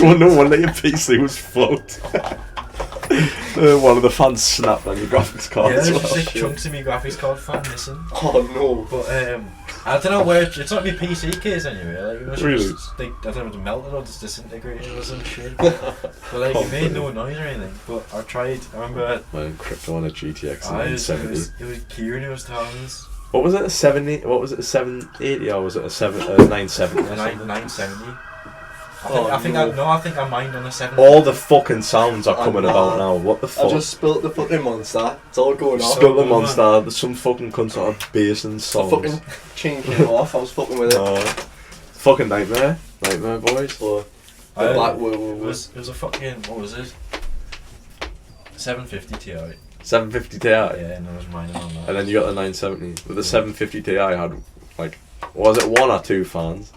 No wonder your PC was fucked. One of the fans snapped on your graphics card. yeah, as there's well. just like chunks of my graphics card fan missing. Oh no. But I don't know where it's not my PC case anyway. Like it was Really? just like I don't know if it melted or just disintegrated or some shit. But like it made no noise or anything. But I tried. I remember Man, crypto on a GTX it 970. was Kieran who was telling us What was it? A 70? What was it? A 780 or was it a 970? 970. Oh, I think no. I think I mined on a 7. All the fucking sounds are I coming know. about now. What the I fuck? just spilt the fucking monster. It's all going on. Spill the Oh, monster. There's some fucking cunts that have bass and I songs. fucking changed it off. I was fucking with it. Fucking nightmare, boys. But I- the black It was a fucking what was it? 750 Ti. 750 Ti, Yeah, and I was mining on that. and then you got the 970. But the 750 Ti had like, was it one or two fans?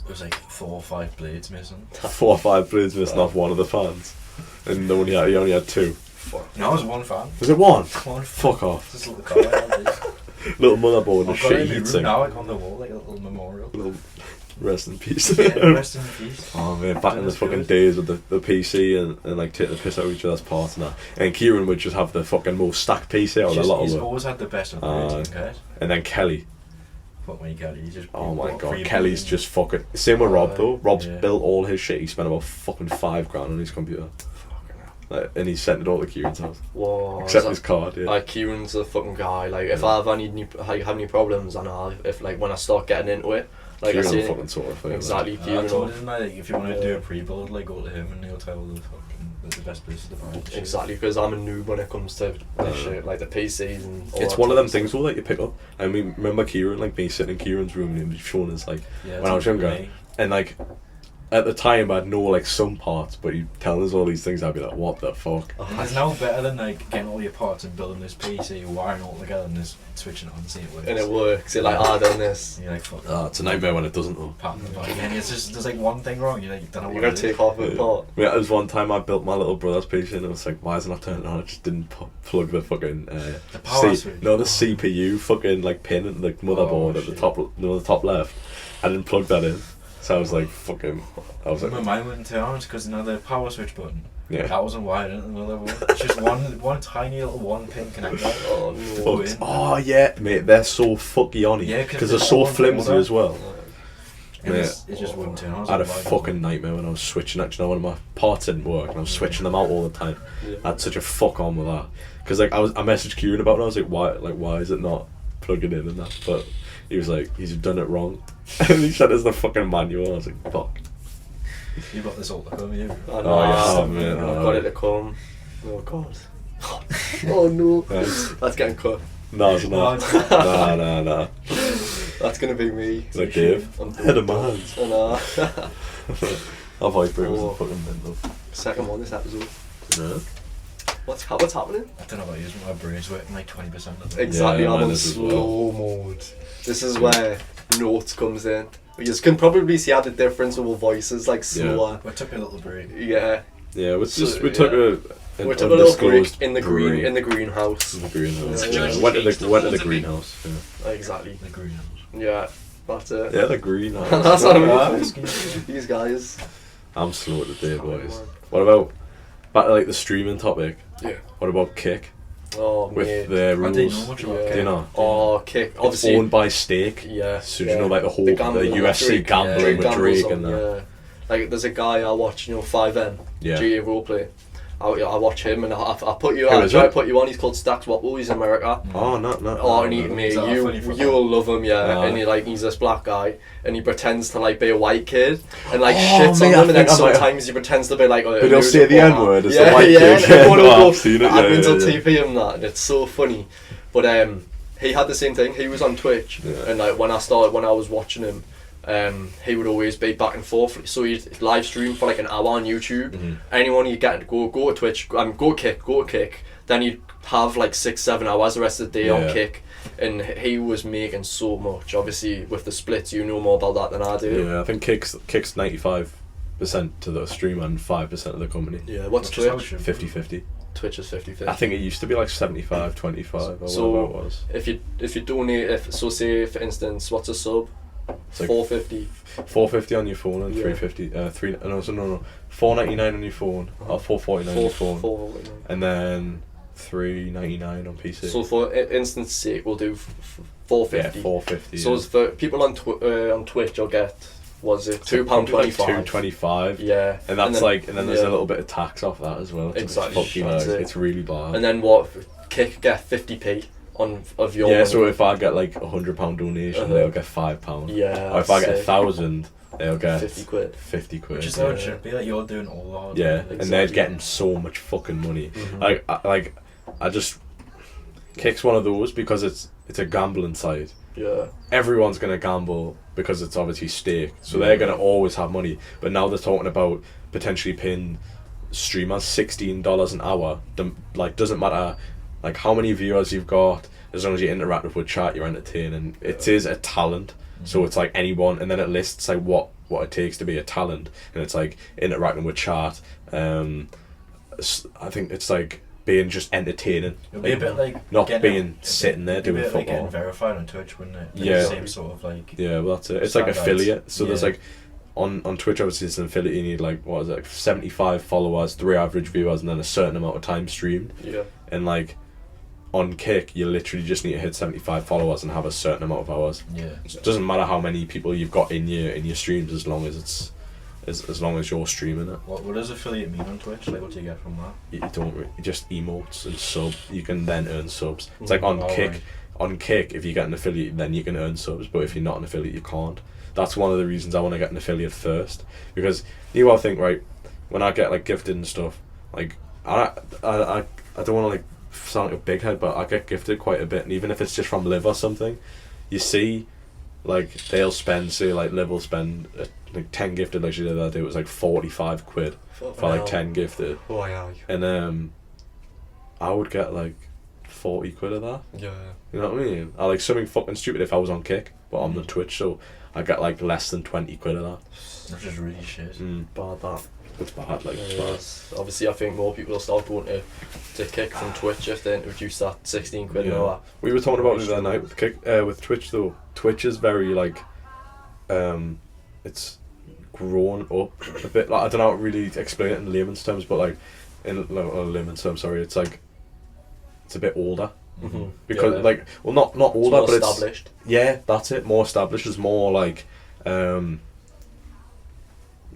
It was like 4 or 5 blades missing. 4 or 5 blades missing off one of the fans, and he only had 2. No, it was one fan. Was it one? One Fuck off. This little car I had this. Little motherboard and a I've got it in shitty my room heatsink. now, like on the wall, like a little memorial. Little rest in peace. Yeah, rest in peace. Oh man, back in the That's fucking good. days with the PC and like take the piss out of each other's parts and that. And Kieran would just have the fucking most stacked PC out of a lot He's of them. always had the best of the guys. And then Kelly. Fuck me, Kelly. He's just Oh my bought god, 3 Kelly's billion. just fucking. Same with Rob though. Rob's yeah. built all his shit. He spent about fucking $5,000 on his computer. Like, and he sent it all to Kieran's house. whoa, Except his card, yeah. Like Kieran's the fucking guy. Like if I have any problems, and if like when I start getting into it, like Kieran I will say, fucking sort of thing. exactly I Kieran. told will- him like if you want to do Yeah. a pre-build, like go to him and he'll tell the fucking the best places to buy. shit. Exactly, because I'm a noob when it comes to this shit, like the PCs and all It's that one of type them things though that you pick up. I mean, remember Kieran, like me sitting in Kieran's room and him showing us like Yeah, when I was that's younger, me. and like at the time I'd know like some parts, but he'd tell us all these things. I'd be like, what the fuck? And there's no better than like getting all your parts and building this PC, wiring it all together and just switching it on and see it works. And it works. You're like, I done this. And you're like, fuck. It's a nightmare when it doesn't though. Pat on the back. And it's just there's like one thing wrong. You like don't know You what gotta it is. take half of it apart. Yeah, there was one time I built my little brother's PC and I was like, why is it not turning on? I just didn't plug the fucking The power switch. no, the CPU fucking like pin and the motherboard Oh, at the shit. top, the top left. I didn't plug that in. So I was like, fucking. I was like, My mind went into arms because now the power switch button. yeah. That wasn't wired into another one. It's just one tiny little one pin connector. Oh no. Fucked. Oh yeah, mate, they're so fucky on it. Yeah, because they're so flimsy as well. And Mate, it just wouldn't turn on. I had a fucking nightmare when I was switching. Actually, one of my parts didn't work, and I was switching them out all the time. Yeah. I had such a fuck on with that because like I messaged Kieran about it. I was like, why is it not plugging in and that? But he was like, he's done it wrong, and he said it's the fucking manual. I was like, fuck. You got this all to come, you. I know, Oh, yeah. yeah, man, I've oh. got it to come. Oh god. Oh no. Thanks. That's getting cut. No, it's not. No. That's gonna be me. Like Dave. Head of my hands. I know. Our vibrator was Oh. fucking mental. Second one this episode. Yeah. What's happening? I don't know about you, but my brain's working like 20% of the Exactly, Yeah, I'm mine on is as slow mode. This is where notes comes in. You can probably see how the difference of our voices, like slower. We took a little break. Yeah. Yeah, we So, we took yeah. an We took a little break undisclosed in the break. greenhouse. In the greenhouse. Yeah. Yeah. Went to the greenhouse. Yeah. Exactly. The green house. Yeah. That's it. Yeah, the greenhouse. That's what I Yeah. mean. These guys. I'm slow today, boys. man. What about back to like the streaming topic? Yeah. What about Kick Oh with mate. their I rules? didn't know much about Yeah. Do you know? Oh, Kick. It's Obviously. owned by Stake. Yeah. So yeah. you know, like the whole gambling with UFC Drake. gambling with gambles Drake on, and that. Yeah. Like there's a guy I watch, 5M. Yeah. GA roleplay. I watch him and I put you Who on. is I it? put you on. He's called Stacks Wapple. He's in America. Oh, no. Oh, and he, no. mate, Is that a funny football? you'll love him, yeah. Aye. And he's this black guy, and he pretends to like be a white kid, and like Oh, shits mate, on I them, and then think I might have- sometimes he pretends to be like. But he'll say the N-word as yeah, the white yeah, kid. and everyone will No, go, I've seen it, yeah, admins will yeah. TP him that, and it's so funny. But he had the same thing. He was on Twitch, Yeah. and like when I was watching him. He would always be back and forth, so he'd live stream for like an hour on YouTube. Mhm. Anyone you get go to Twitch, go Kick. Then you'd have like 6-7 hours the rest of the day on Yeah. Kick, and he was making so much. Obviously, with the splits, you know more about that than I do. Yeah, I think Kick's 95% to the stream and 5% of the company. Yeah, what's Which is how it Twitch? should be. 50-50. Twitch is 50-50. I think it used to be like 75-25 or So- whatever it was. if you donate, say for instance, what's a sub? It's like $4.50. $4.50 on your phone and Yeah. $3.50. $4.99 on your phone or $4.49 on your phone, $4.49. and then $3.99 on PC. So for instance sake, we'll do $4.50. Yeah, $4.50. So as for people on Twitch, you'll get £2.25. $2.25. Yeah, And that's and then there's yeah. a little bit of tax off that as well. It's Exactly, fucking that's it. it's really bad. And then what? Kick get 50p of your. Yeah, money. so if I get like £100 donation, Uh-huh. they'll get £5. Yeah. Or if I get that's sick. 1,000, they'll get 50 quid. 50 quid. Which is how it Yeah. should be. Like you're doing all the hard Yeah, work. and they're Exactly. getting so much fucking money. Mhm. I just Kick's one of those because it's a gambling site. Yeah. Everyone's gonna gamble because it's obviously stake, so they're gonna always have money. But now they're talking about potentially paying streamers $16 an hour. Doesn't matter like how many viewers you've got, as long as you're interactive with chat, you're entertaining. It is a talent, so it's like anyone, and then it lists like what it takes to be a talent, and it's like interacting with chat. I think it's like being just entertaining. It'd be a bit like not getting being sitting there it'd be doing a bit like getting football. verified on Twitch, wouldn't it? Like Yeah. the same sort of like. Yeah, well that's it. It's like Standouts. affiliate. So there's Yeah. like on Twitch obviously it's an affiliate. You need like 75 followers, 3 average viewers, and then a certain amount of time streamed. Yeah. And like on Kick, you literally just need to hit 75 followers and have a certain amount of hours. Yeah. It doesn't matter how many people you've got in your streams, as long as it's as long as you're streaming it. What does affiliate mean on Twitch? Like what do you get from that? You don't just emotes and sub. You can then earn subs. It's like on Oh, Kick. right. On Kick, if you get an affiliate, then you can earn subs. But if you're not an affiliate, you can't. That's one of the reasons I want to get an affiliate first, because you all think right when I get like gifted and stuff. Like I don't want to like sound like a big head, but I get gifted quite a bit, and even if it's just from Liv or something, you see, like they'll spend, say like Liv will spend like 10 gifted, like she did the other day. It was like 45 quid for like 10 gifted, Oh yeah. and I would get like 40 quid of that. Yeah. You know what I mean? I like something fucking stupid if I was on Kick, but on the Twitch, so I get like less than 20 quid of that. Which is really shit. Bad that. It's bad, like it's bad. Yes. Obviously, I think more people will start going to Kick from Twitch if they introduce that 16 quid an Yeah. hour. We were talking about it the other night with Kick, with Twitch though. Twitch is very like, it's grown up a bit. Like I don't know how to really explain it in layman's terms, but like in layman's terms, sorry, it's like it's a bit older. Mm-hmm. Because like, well, not older, more but established. Yeah, that's it. More established. There's more like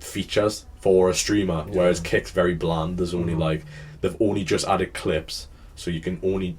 features for a streamer, whereas Kick's very bland. There's only like they've only just added clips, so you've only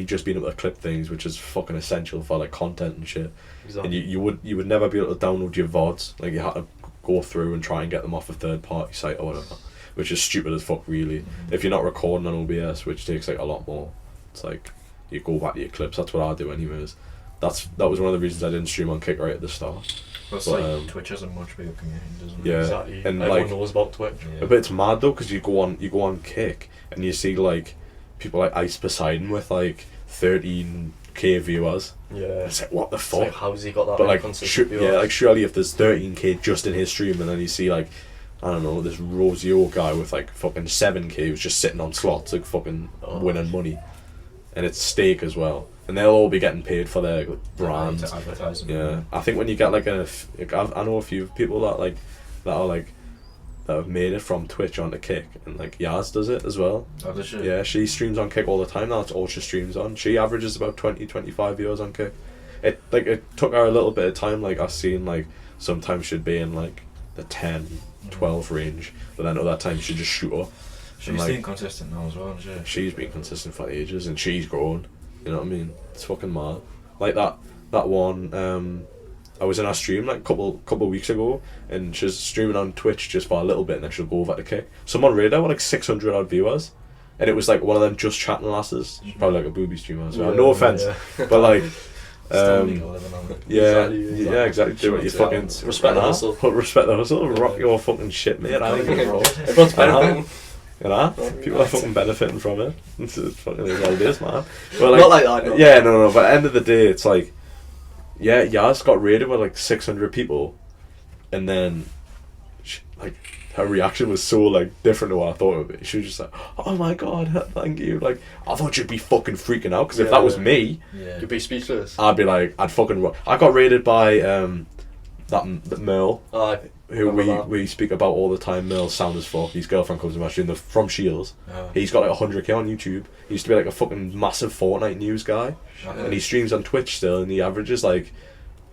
just been able to clip things, which is fucking essential for like content and shit. Exactly. And you would never be able to download your VODs. Like you had to go through and try and get them off a third party site or whatever, which is stupid as fuck really. If you're not recording on OBS, which takes like a lot more, it's like you go back to your clips. That's what I do anyways. That was one of the reasons I didn't stream on Kick right at the start. But it's like Twitch has a much bigger community, doesn't it? Yeah, Exactly. and Everyone like, knows about Twitch. Yeah. but it's mad though, because you go on Kick and you see like people like Ice Poseidon with like 13k viewers. Yeah. It's like, what the It's fuck? like, how's he got that But many like, consistent viewers? yeah, like surely if there's 13k just in his stream, and then you see like, I don't know, this Rosio guy with like fucking 7k who's just sitting on slots like fucking winning money, and it's stake as well, and they'll all be getting paid for their brands. To advertise them. Yeah, I think when you get like I know a few people that have made it from Twitch onto Kick, and like Yaz does it as well. Oh, does she? Yeah, she streams on Kick all the time now. That's all she streams on. She averages about 20-25 viewers on Kick. It took her a little bit of time. Like I've seen like sometimes she'd be in like the 10-12 range, but then other times she'd just shoot up. She's like, staying consistent now as well, isn't she? She's been consistent for ages, and she's grown. You know what I mean? It's fucking mad. Like that one. I was in her stream like a couple weeks ago, and she's streaming on Twitch just for a little bit, and then she'll go over to Kick. Someone rated her with like 600 odd viewers, and it was like one of them just chatting lasses. She's probably like a booby streamer as well. No offense, but like. Exactly. Do what you fucking respect the hustle. Respect the hustle. Rock your fucking shit, mate. I think Everyone's benefiting. You know, people are fucking benefiting from it. It's fucking well it is, man. But like, not like that. No. Yeah, no. But at the end of the day, it's like, yeah, Yaz got rated with like 600 people, and then, like, her reaction was so like different to what I thought it would be. She was just like, "Oh my god, thank you!" Like, I thought you'd be fucking freaking out, because if that was me, you'd be speechless. I'd be like, I'd fucking. I got rated by that Merle, who we speak about all the time. Merle's sound as fuck. His girlfriend comes to my stream. From Shields. He's got like 100k on YouTube. He used to be like a fucking massive Fortnite news guy, and he streams on Twitch still, and he averages like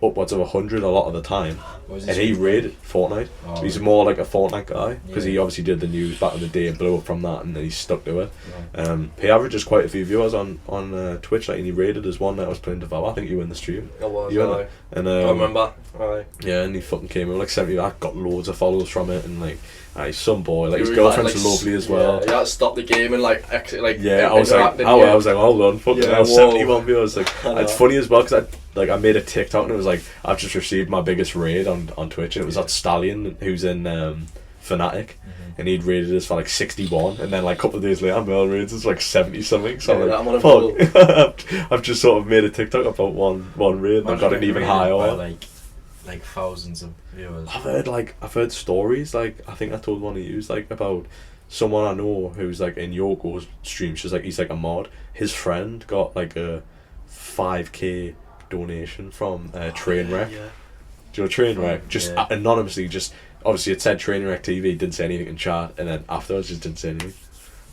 upwards of 100 a lot of the time, and he rated Fortnite. He's more like a Fortnite guy, because he obviously did the news back in the day and blew up from that, and then he stuck to it. He averages quite a few viewers on Twitch, like, and he rated as one that I was playing Devour. I think you were in the stream. I was. And I remember. Yeah, and he fucking came in like 70. I got loads of followers from it, and like, he's some boy. Like, his girlfriend's lovely as well. Yeah, he had to stop the game and like actually like. Yeah, I was like, hold on, fucking hell, 71 viewers. Like, it's funny as well, because I made a TikTok, and it was like, I've just received my biggest raid on Twitch, and it was that Stallion who's in Fnatic, and he'd rated us for like 61, and then like a couple of days later, Mel rates us like 70 something. So I'm like, fuck. I've just sort of made a TikTok about one raid, and I've got an even higher. Like thousands of viewers. I've heard stories, like, I think I told one of you, like, about someone I know who's like in Yoko's stream. She's like, he's like a mod. His friend got like a 5k donation from Trainwreck. Yeah. Do you know Trainwreck? Just anonymously, just obviously it said Trainwreck TV, didn't say anything in chat, and then afterwards just didn't say anything.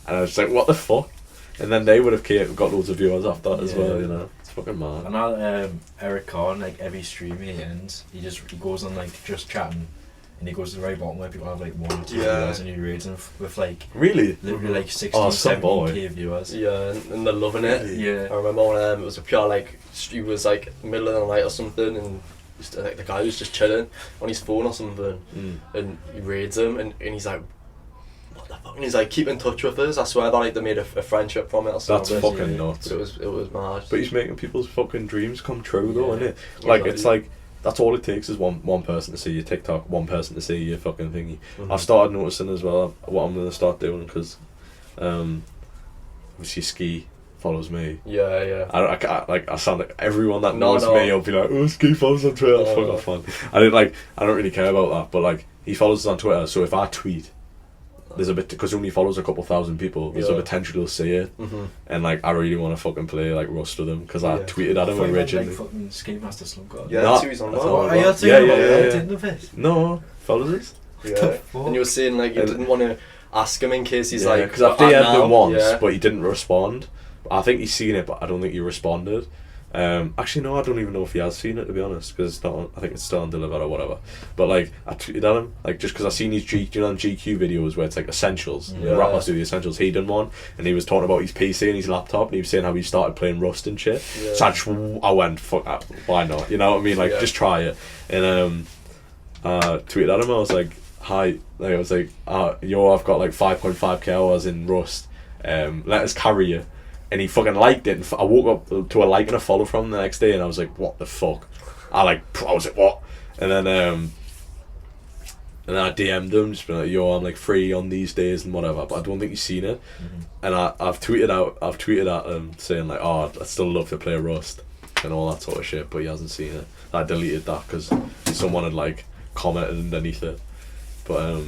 And I was like, what the fuck? And then they would have got loads of viewers after that as well, you know. It's fucking mad. And now Eric Kahn, like every stream he ends, he goes on like just chatting, and he goes to the very bottom where people have like 1 or 2 viewers, and he rates them with like literally like 60, 70k viewers. Yeah, and they're loving it. Yeah. I remember when it was a pure like, he was like middle of the night or something, and just, like the guy was just chilling on his phone or something, and he raids him, and he's like, what the fuck? And he's like, keep in touch with us. I swear that like they made a friendship from it or something. That's fucking nuts. It was mad. But he's making people's fucking dreams come true though, isn't it? Like, it's like, that's all it takes is one person to see your TikTok, one person to see your fucking thingy. I've started noticing as well what I'm going to start doing, because obviously Ski follows me. Yeah. I sound like everyone that knows me will be like, oh, Ski follows on Twitter. Fuck off, fun. I don't really care about that, but like, he follows us on Twitter, so if I tweet, there's a bit, because he only follows a couple thousand people, there's a potential he'll see it, and like, I really want to fucking play like Rust with him, because I tweeted at him originally. Like fucking Skate Master Slump God. Yeah, that's who he's on. Yeah. No, follows us. Yeah. And you were saying like you didn't want to ask him in case he's like. Because I've DM'd him once, yeah. but he didn't respond. I think he's seen it, but I don't think he responded. Actually, no, I don't even know if he has seen it, to be honest, because it's not on, I think it's still undelivered or whatever. But like, I tweeted at him, like, just because I seen these GQ videos where it's like essentials, the rappers do the essentials. He done one, and he was talking about his PC and his laptop, and he was saying how he started playing Rust and shit. Yeah. So I went, fuck that, why not? You know what I mean? Like, just try it. And tweeted at him. I was like, hi. Like, I was like, yo, I've got like 5.5k hours in Rust. Let us carry you. And he fucking liked it, and I woke up to a like and a follow from him the next day, and I was like, what the fuck? I was like, what? And then I DM'd him, just been like, yo, I'm like free on these days and whatever, but I don't think he's seen it. And I've tweeted at him saying like, oh, I'd still love to play Rust and all that sort of shit, but he hasn't seen it. I deleted that because someone had like commented underneath it, but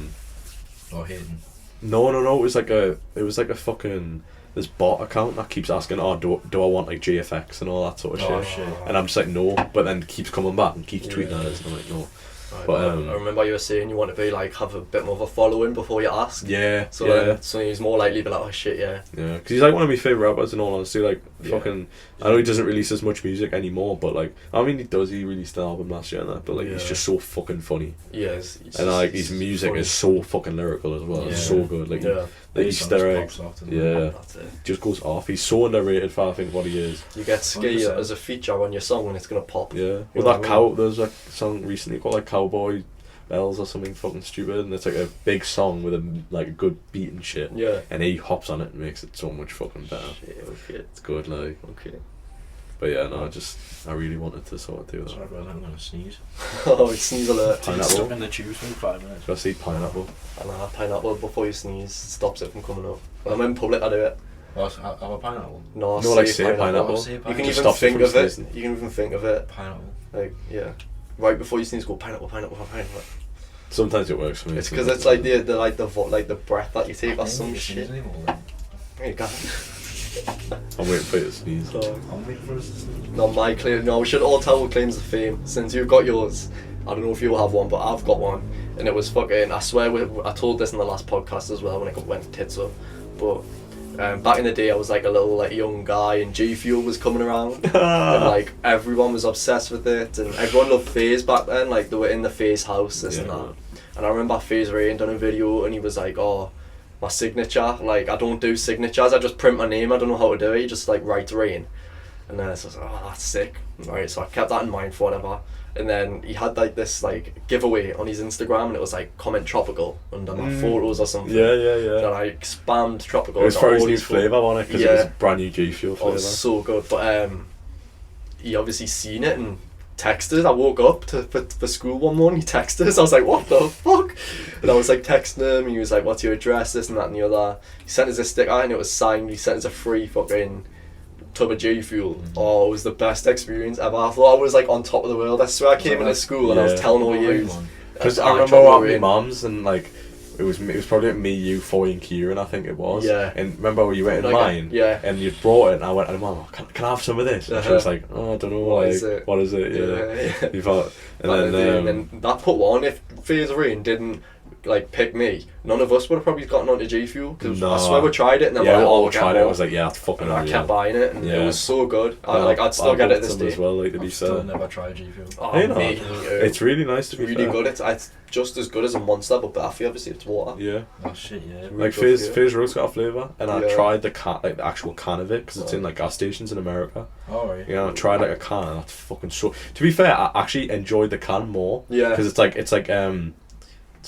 hating. No, it was like a fucking this bot account that keeps asking, oh, do I want like GFX and all that sort of shit. And I'm just like, no, but then keeps coming back and keeps tweeting at us, and I'm like, no. Right, but I remember you were saying you want to be like have a bit more of a following before you ask. Yeah. So he's more likely to be like, oh shit, yeah. Yeah, because he's like one of my favourite rappers in all honesty. Like fucking, I know he doesn't release as much music anymore, but like, I mean, he does. He released an album last year and that, but like, he's just so fucking funny. Yeah. And like his music is so fucking lyrical as well. It's so good. Like the Easter eggs. Just goes off. He's so underrated for I think what he is. You get Ski as a feature on your song and it's gonna pop. Yeah. Well, there's a song recently called like Cowboy Bells or something fucking stupid, and it's like a big song with a good beat and shit. Yeah. And he hops on it and makes it so much fucking better. Shit, okay. It's good, like. Okay. But yeah, no, I really wanted to sort of do that. Sorry, brother, I'm gonna sneeze. Oh, sneeze alert. Pineapple. Stuck in the tubes for 5 minutes. Should I say pineapple? Pineapple before you sneeze stops it from coming up. When I'm in public, I do it. Have a pineapple? No, like say pineapple. You can even think of it. You can even think of it. Pineapple. Like, yeah. Right before you sneeze, go pineapple. Sometimes it works for me. It's because it's like the breath that you take or some shit. There you go. I'm waiting for you to sneeze. I'm waiting for us to sneeze. Not my claim. No, we should all tell claims of fame. Since you've got yours, I don't know if you'll have one, but I've got one, and it was fucking. I swear, I told this in the last podcast as well when it went tits up. But back in the day, I was like a little like young guy, and G Fuel was coming around, and like everyone was obsessed with it, and everyone loved FaZe back then. Like they were in the FaZe house, this and that. And I remember FaZe Rain done a video, and he was like, "Oh, my signature, like I don't do signatures, I just print my name, I don't know how to do it, you just like write Rain." And then I was like, oh, that's sick. Right, so I kept that in mind for whatever. And then he had like this like giveaway on his Instagram, and it was like comment tropical under my photos or something. Yeah. And I spammed tropical. It was for his new flavour, wasn't it? Because it was brand new G Fuel flavour. Oh, it was so good. But he obviously seen it and texted. I woke up for school one morning, he texted us. I was like, what the fuck? And I was like texting him, and he was like, what's your address, this and that and the other. He sent us a sticker and it was signed. He sent us a free fucking tub of G Fuel. Oh, it was the best experience ever. I thought I was like on top of the world. I swear I came into school and I was telling all you. Because I remember at my mum's, and like it was probably like me, you, Foy and Kieran, I think it was. Yeah. And remember when you went in mine? Yeah. And you brought it, and I went, and Mum, can I have some of this? And she was like, oh, I don't know, what is it? Yeah. You thought, and then that put one. If FaZe Rain didn't like pick me, none of us would have probably gotten onto G Fuel, because I swear we tried it and then we all tried it. I was like, yeah, that's fucking. And I kept buying it, and it was so good. I'd still get it this day as well. Like to be fair, I've still never tried G Fuel. Oh, it's really nice to be really fair. good. It's just as good as a Monster, but better for you, obviously it's water. Yeah. Oh shit, yeah. Like FaZe Rose got a flavour, and I tried the can, like the actual can of it, because it's in like gas stations in America. Oh right. I tried like a can, and that's fucking so. To be fair, I actually enjoyed the can more. Yeah. Because it's like it's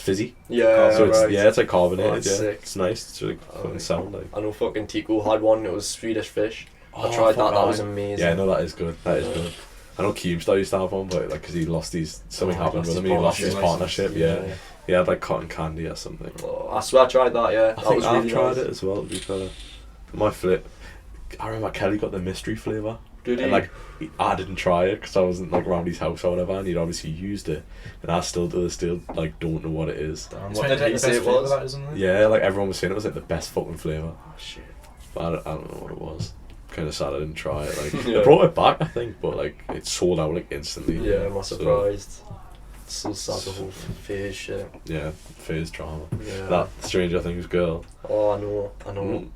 fizzy. Yeah. So it's right. it's like carbonated. That's sick. It's nice. It's really fucking sound like. I know fucking Tico had one. It was Swedish Fish. I Oh, tried fuck that. That was amazing. Yeah, no, that is good. That is good. I know Keemstar used to have one, but like because he lost something happened with him. He lost his partnership. Yeah. He had like cotton candy or something. Oh, I swear I tried that. Yeah. I think I've really tried nice. it as well. To be fair, my flip. I remember Kelly got the mystery flavour. Did he? And like I didn't try it because I wasn't like around his house or whatever, and he'd obviously used it, and I still like don't know what it is. What did he say it was? That, isn't it? Yeah, like everyone was saying it was like the best fucking flavour. Oh shit. But I don't know what it was. Kind of sad I didn't try it. Like they brought it back, I think, but like it sold out like instantly. Yeah, I'm not surprised. It's so sad, the whole phase shit. Yeah, phase drama. Yeah. That Stranger Things girl. Oh, I know.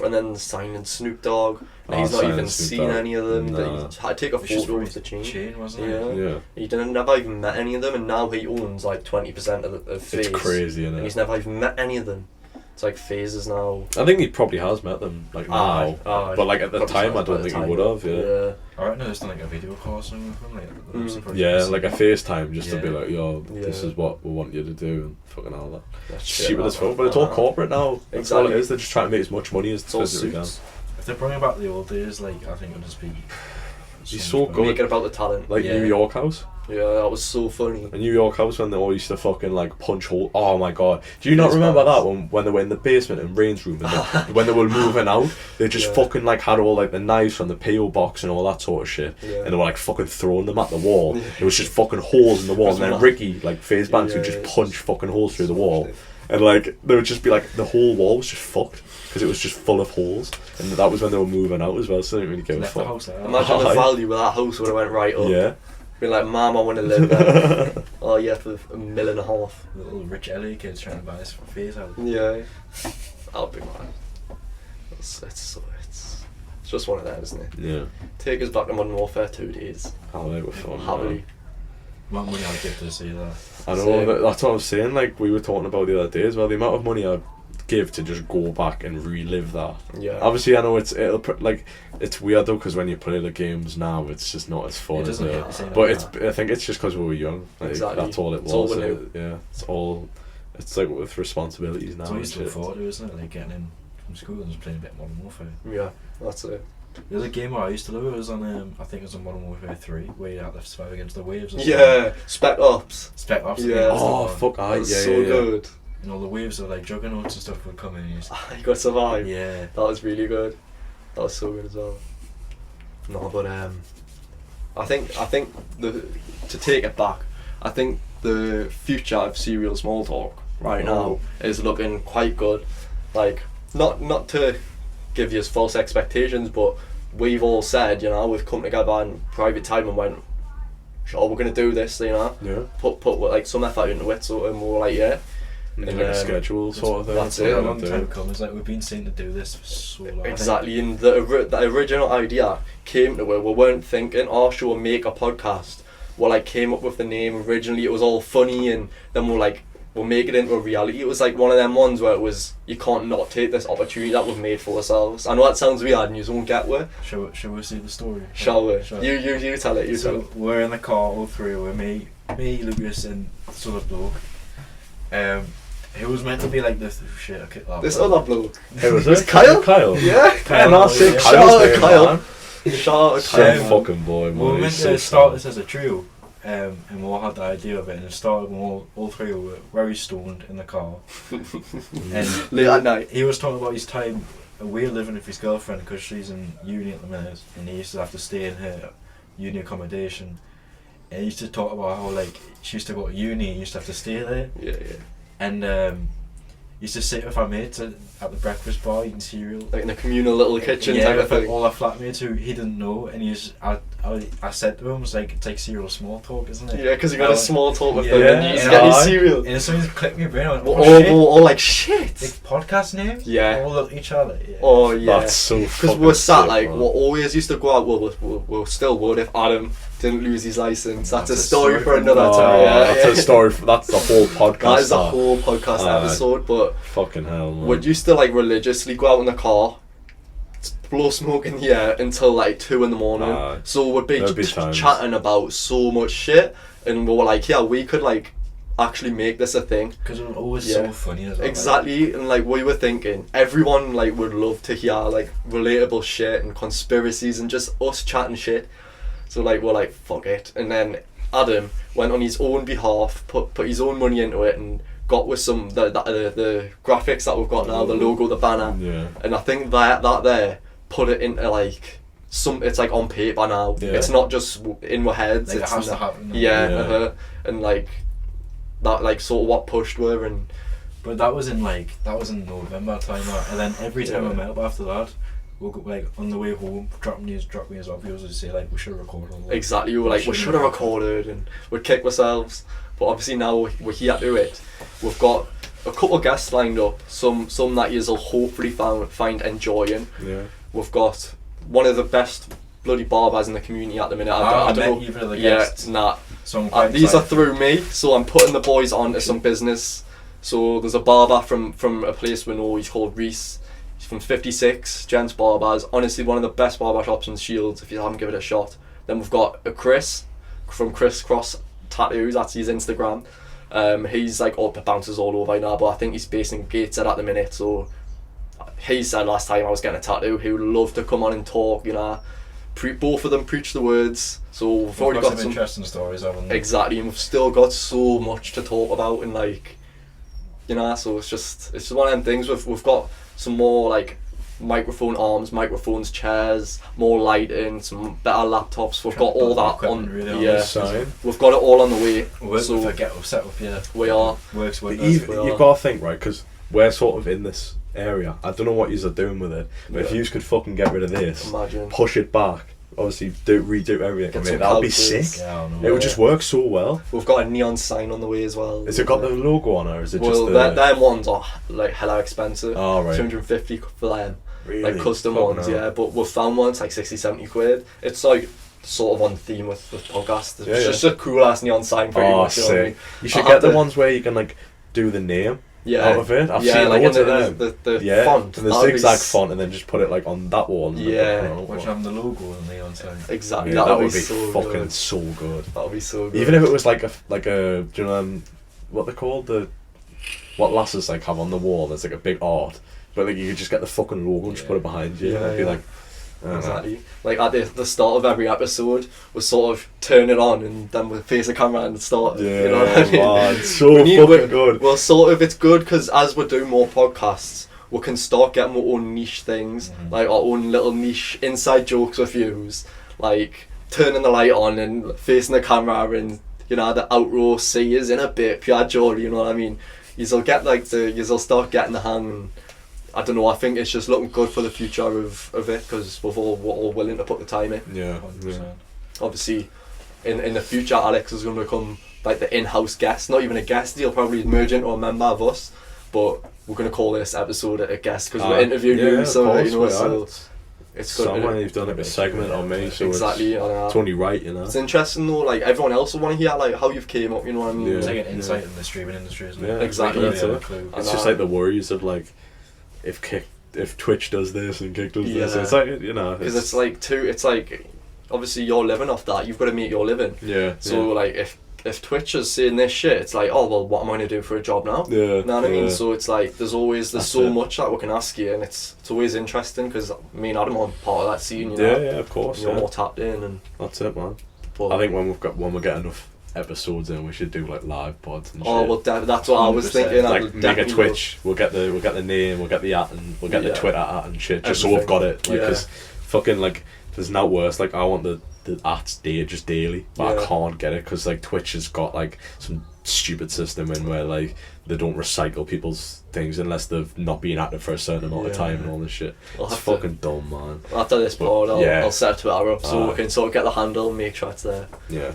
And then signing Snoop Dogg. And he's not signing even Snoop seen Dogg. any of them. Nah. He had to take a photo of the chain. Wasn't it? Yeah. He never even met any of them, and now he owns like 20% of FaZe. It's crazy, isn't it? And he's never even met any of them. It's like FaZe is now. I think he probably has met them, like now. But like at the time, I don't think he would have. Yeah. I reckon there's done like a video call or something with him. Like, yeah, like a FaceTime just to be like, yo, this is what we want you to do, and fucking all that. That's stupid as fuck, but it's all corporate now. That's all it is. They're just trying to make as much money as physically can. If they're bringing back the old days, like I think it'll just be. He's so good. Make it about the talent. Like New York House. Yeah, that was so funny. A New York House when they all used to fucking like punch holes. Oh my god! Do you not remember that when they were in the basement in Rain's room and when they were moving out, they just fucking like had all like the knives from the PO box and all that sort of shit, and they were like fucking throwing them at the wall. It was just fucking holes in the wall, and then Ricky, like FaZe Banks, would just punch fucking holes through the wall, and like there would just be like the whole wall was just fucked because it was just full of holes, and that was when they were moving out as well. So they didn't really give a fuck. Imagine the value of that house would have went right up. Yeah. Being like, Mum, I want to live there. Oh yeah, for $1.5 million. Little rich LA kids trying to buy this FaZe house. Yeah. That'll be mad. It's just one of them, isn't it? Yeah. Take us back to Modern Warfare 2 days. Oh, they were fun. Happily. What money I'd give to see that. I know, that's what I was saying, like we were talking about the other day as well, the amount of money I'd give to just go back and relive that. Yeah. Obviously I know it's weird though, because when you play the games now it's just not as fun as it. But I think it's just because we were young. Like, exactly. That's all it was. All we knew. Yeah. It's like with responsibilities now. It's what you used to look forward to, isn't it? Like getting in from school and just playing a bit of Modern Warfare. Yeah, that's it. The other game I used to love, it was on I think it was on Modern Warfare 3, where you had to survive against the waves. Yeah, Spec Ops. Spec Ops. Yeah. Oh fuck! So good. And all the waves of like juggernauts and stuff would come in. You got to survive. Yeah. That was really good. That was so good as well. No, but I think to take it back, I think the future of Serial Small Talk right now is looking quite good. Like not to give you false expectations, but we've all said, you know, we've come together in private time and went, sure, we're gonna do this, you know. Yeah. Put like some effort into it, so and we're like, yeah. And like a schedule sort of thing. That's it. A long time coming. It's like we've been saying to do this for so long. Exactly, and the original idea came to it. We weren't thinking, oh, sure, we'll make a podcast. We like came up with the name originally. It was all funny, and then we'll make it into a reality. It was like one of them ones where it was, you can't not take this opportunity that we've made for ourselves. I know that sounds weird and you won't get where. Shall we see the story? Shall we? You tell it. So we're in the car, all three. We're me, Lucas, and this other bloke. Who was meant to be like this shit? Okay, this other bloke. Who was it? Kyle? Yeah. Kyle. Shout out to Kyle. Shout out to Kyle. Fucking boy, man. We were meant to start this as a trio. And we all had the idea of it, and it started when all three were very stoned in the car. And late at night. He was talking about his time away living with his girlfriend because she's in uni at the minute, and he used to have to stay in her uni accommodation. And he used to talk about how like she used to go to uni, and he used to have to stay there. Yeah. And used to sit with our mates at the breakfast bar eating cereal. Like in a communal little kitchen type of thing. All our flatmates who he didn't know, and I said to him, it's like serial small talk, isn't it? Yeah, because you got a small talk with them, and you used to get your cereal. And as soon as it clicked me brain, I went, all like shit. Like podcast names? Yeah. All look at each other. Yeah. Oh yeah. That's so because we're sat like, we always used to go out, we still would if Adam didn't lose his license. That's a story for another time. That's a story. That's the whole podcast. That is the whole podcast episode. But fucking hell, man. We used to like religiously go out in the car, blow smoke in the air until like 2 a.m. So we'd be chatting about so much shit, and we were like, yeah, we could like actually make this a thing. Because it was always so funny as well. Exactly, and like we were thinking, everyone like would love to hear like relatable shit and conspiracies and just us chatting shit. So like we're like, fuck it. And then Adam went on his own behalf, put his own money into it, and got with some the graphics that we've got now, the logo, the banner. Yeah. And I think that there put it into like it's like on paper now. Yeah. It's not just in our heads. Like it's it has to happen. And like that like sort of what pushed her. And but that was in November time, and then every time I met up after that, we'll go, like on the way home, drop me his videos and say like we should have recorded all that. Exactly, we were like we should have recorded and we'd kick ourselves. But obviously now we're here to do it. We've got a couple of guests lined up. Some that you'll hopefully find enjoying. Yeah. We've got one of the best bloody barbers in the community at the minute. I don't know. Even of the guests. Nah. So These are through me, so I'm putting the boys onto some business. So there's a barber from a place we know. He's called Reese. He's from 56 Gents Barbers. Honestly, one of the best barber shops in Shields. If you haven't given it a shot. Then we've got a Chris from Chris Cross Tattoos. That's his Instagram. He's like bounces all over now, but I think he's based in Gateshead at the minute. So he said last time I was getting a tattoo, he would love to come on and talk. You know, both of them preach the words. So we've already got some interesting stories, haven't we? Exactly, and we've still got so much to talk about, and like, you know, so it's just one of them things. We've got some more like microphone arms, microphones, chairs, more lighting, some better laptops. We've got all that on. Really we've got it all on the way. So get set up, yeah. We are. Works with us. You've got to think, right, because we're sort of in this area. I don't know what yous are doing with it, but if yous could fucking get rid of this, push it back, obviously redo everything, that'd be sick. Yeah, it would just work so well. We've got a neon sign on the way as well. Has it got the logo on it, or is it just them ones are like hella expensive. Oh, right. 250 for them. Really? Like custom ones, yeah, but we've found ones like 60-70 quid. It's like sort of on theme with podcast. It's just a cool ass neon sign pretty much. Sick. You know what I mean? You should get the ones where you can like do the name out of it. I've seen like loads of them. The font. And the zigzag font, and then just put it like on that wall. Which have the logo and the neon sign. Exactly. Yeah, that would be so fucking good. so good. That would be so good. Even if it was like a do you know what they're called, what lasses like have on the wall? There's like a big art, but like you could just get the fucking logo and just put it behind you. It'd be like. Exactly. Like at the start of every episode, we sort of turn it on and then we face the camera and start. Yeah, you know what I mean? Man, so fucking good. Well, sort of, it's good because as we do more podcasts, we can start getting our own niche things, like our own little niche inside jokes with views, like turning the light on and facing the camera, and you know the outro see is in a bit pure joy. You know what I mean? You'll get you'll start getting the hang. And, I don't know, I think it's just looking good for the future of it because we're all willing to put the time in. Yeah. Obviously, in the future, Alex is going to become like the in-house guest. Not even a guest, he'll probably merge into a member of us. But we're going to call this episode a guest because we're interviewing you. So, you know, so it's good. Someone you've done like a segment on me, so exactly, it's only right, you know. It's interesting though, like everyone else will want to hear like how you've came up, you know what I mean? It's like an insight in the streaming industry, isn't it? Yeah, exactly. It's just like the worries of like, if Twitch does this and Kick does this, it's like, you know, because it's like obviously you're living off that, you've got to make your living. So like if Twitch is saying this shit, it's like, oh well, what am I going to do for a job now? You know what I mean? So it's like there's so much that we can ask you, and it's always interesting because me and Adam are part of that scene, you know. Yeah, of course. You're more tapped in, and that's it, man. But I think when we get enough episodes in, we should do like live pods and shit. Well, that's what I was thinking. Like make a Twitch. We'll get the name. We'll get the at and we'll get the Twitter at and shit. Just so we've got it. Like, cause fucking like there's no worse. Like I want the at just daily, but I can't get it because like Twitch has got like some stupid system in where like they don't recycle people's things unless they've not been active for a certain amount of time and all this shit. It's fucking dumb, man. After this pod, I'll set a Twitter up so we can sort of get the handle and make sure it's there.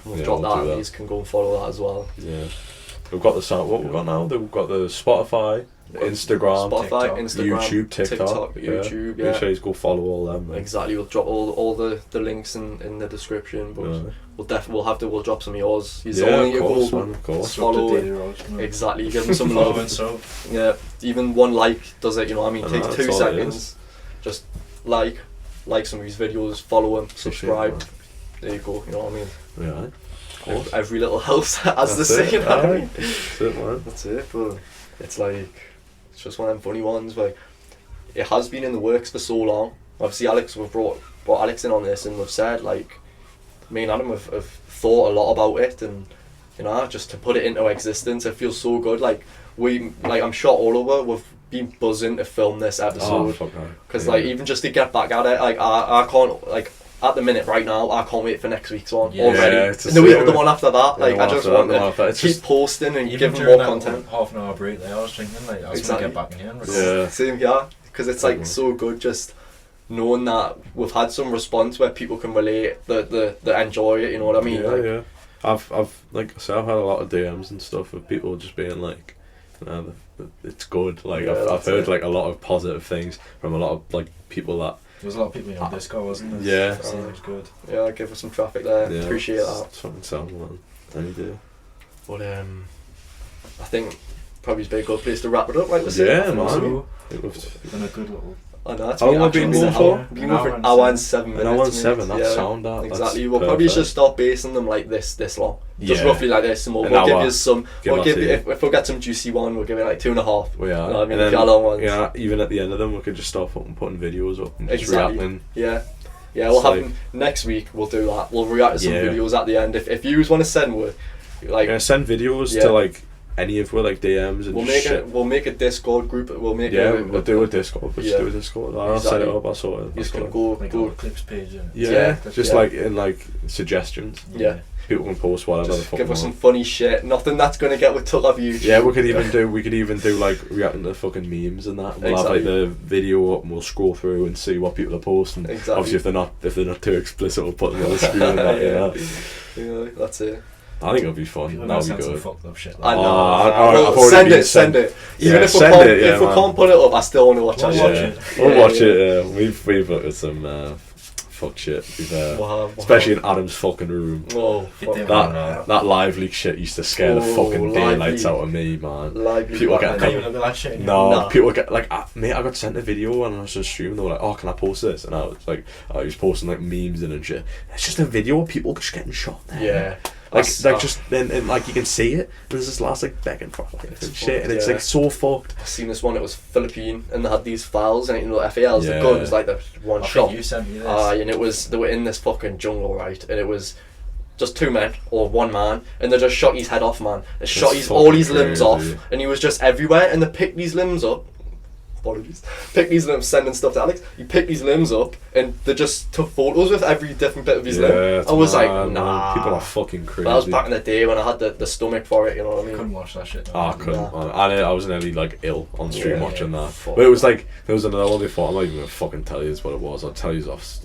We'll drop that, and you can go and follow that as well. Yeah. We've got what we've got now? We've got the Spotify, Instagram, YouTube, TikTok, YouTube. Make sure you go follow all them. Man. Exactly. We'll drop all the links in the description, but we'll drop some of yours. Of course. Follow it. Exactly. Give them some love. Yeah. Even one like does it. You know what I mean? Takes 2 seconds. Just like some of these videos. Follow them. Subscribe. There you go. You know what I mean? Yeah. Of course. Every little house has the same. You know what I mean? That's it, man. That's it. But it's like. It's just one of them funny ones where it has been in the works for so long. Obviously we've brought Alex in on this, and we've said like me and Adam have thought a lot about it, and you know, just to put it into existence, it feels so good. Like I'm sure all over we've been buzzing to film this episode because like even just to get back at it, like I can't like at the minute right now I can't wait for next week's one already. And the one after that, like I just want to keep posting and give them more content. Half an hour break there, I was thinking like I was going to get back in here. Same here, because it's like so good just knowing that we've had some response where people can relate, that enjoy it, you know what I mean? Yeah, like, yeah. I've like I said, I've had a lot of DMs and stuff of people just being like, it's good. Like Yeah, I've heard like a lot of positive things from a lot of like people that. There was a lot of people on Discord, wasn't there? Yeah. Saying it was good. Yeah, give us some traffic there. Yeah, Appreciate that. it's fucking sound, man. Any day. But I think probably it's a good place to wrap it up, right? Let's say. Yeah, man. So, It was been a good little. I know. It's How long have actually we been been a going hell- for? Been going for an hour and 7 minutes. an hour and mate. 7. That's Yeah, sound. That exactly. That's We'll probably perfect. just start basing them like this long. Just Yeah. roughly like this, and we'll An give hour. you some. Give We'll us give you, it. if we get some juicy one, we'll give it like 2.5. We are. You know what I mean? And then, The long ones. yeah, even at the end of them, we could just start putting videos up and just Exactly. reacting. Yeah. Yeah, we'll It's have like- next week. We'll do that. We'll react to some Yeah. videos at the end. If you want to send, like, Yeah, send videos Yeah. to like any of our like DMs and we'll just make shit. we'll make a Discord group. We'll make We'll do a Discord. We'll just Yeah. do a Discord. I'll set Exactly. it up. I'll sort it. You just I'll gonna sort it. go Like go. a clips page. Innit? Yeah, just yeah. like in like suggestions. Yeah. People can post whatever the Just fuck give they us some want. funny shit. Nothing that's gonna get with took off YouTube. Yeah, we could even do like reacting to fucking memes and that. We'll have like Exactly. the video up and we'll scroll through and see what people are posting. Exactly. Obviously, if they're not too explicit, we'll put them on the screen and that. Yeah. You know, that's it. I think it'll be fun. People That'll send be some good. fucked up shit. I know. I've Well, already send been it. Send it. Even Yeah, if we send can't, it, yeah, if we man. can't put it up, I still want to watch We'll that watch shit. it. We'll Yeah, watch yeah. it. Yeah. We've looked at some fuck shit. Especially in Adam's fucking room. Oh, fuck. did That live leak shit used to scare the Oh, fucking live daylights leak. out of me, man. Lively People back get I then. can't even look at that shit anymore. No, Nah. people get like, mate, I got sent a video and I was just streaming. They were like, "Oh, can I post this?" And I was like, "I was posting like memes in and shit." It's just a video of people just getting shot there. Yeah. Like That's- just and like you can see it. There's this last like begging for like It's and shit, and fucked, it's yeah. like so fucked. I seen this one. It was Philippine, and they had these files, and you know, FALs. Yeah. The gun was like the one I shot. think you sent me this. And it was they were in this fucking jungle, right? And it was just 2 men or 1 man, and they just shot his head off, man. They shot That's all fucking his limbs crazy. off, and he was just everywhere. And they picked these limbs up. Apologies. Picked these limbs, sending stuff to Alex. He picked these limbs up, and they just took photos with every different bit of his limb. it's I was mad, like, man. nah. People are fucking crazy. But that was back in the day when I had the stomach for it. You know what I mean? Couldn't watch that shit. Oh, I couldn't. Nah. Man. I was nearly like ill on stream Yeah, watching that. fuck. But it was like there was another one before. I'm not even gonna fucking tell you what it was. I'll tell you off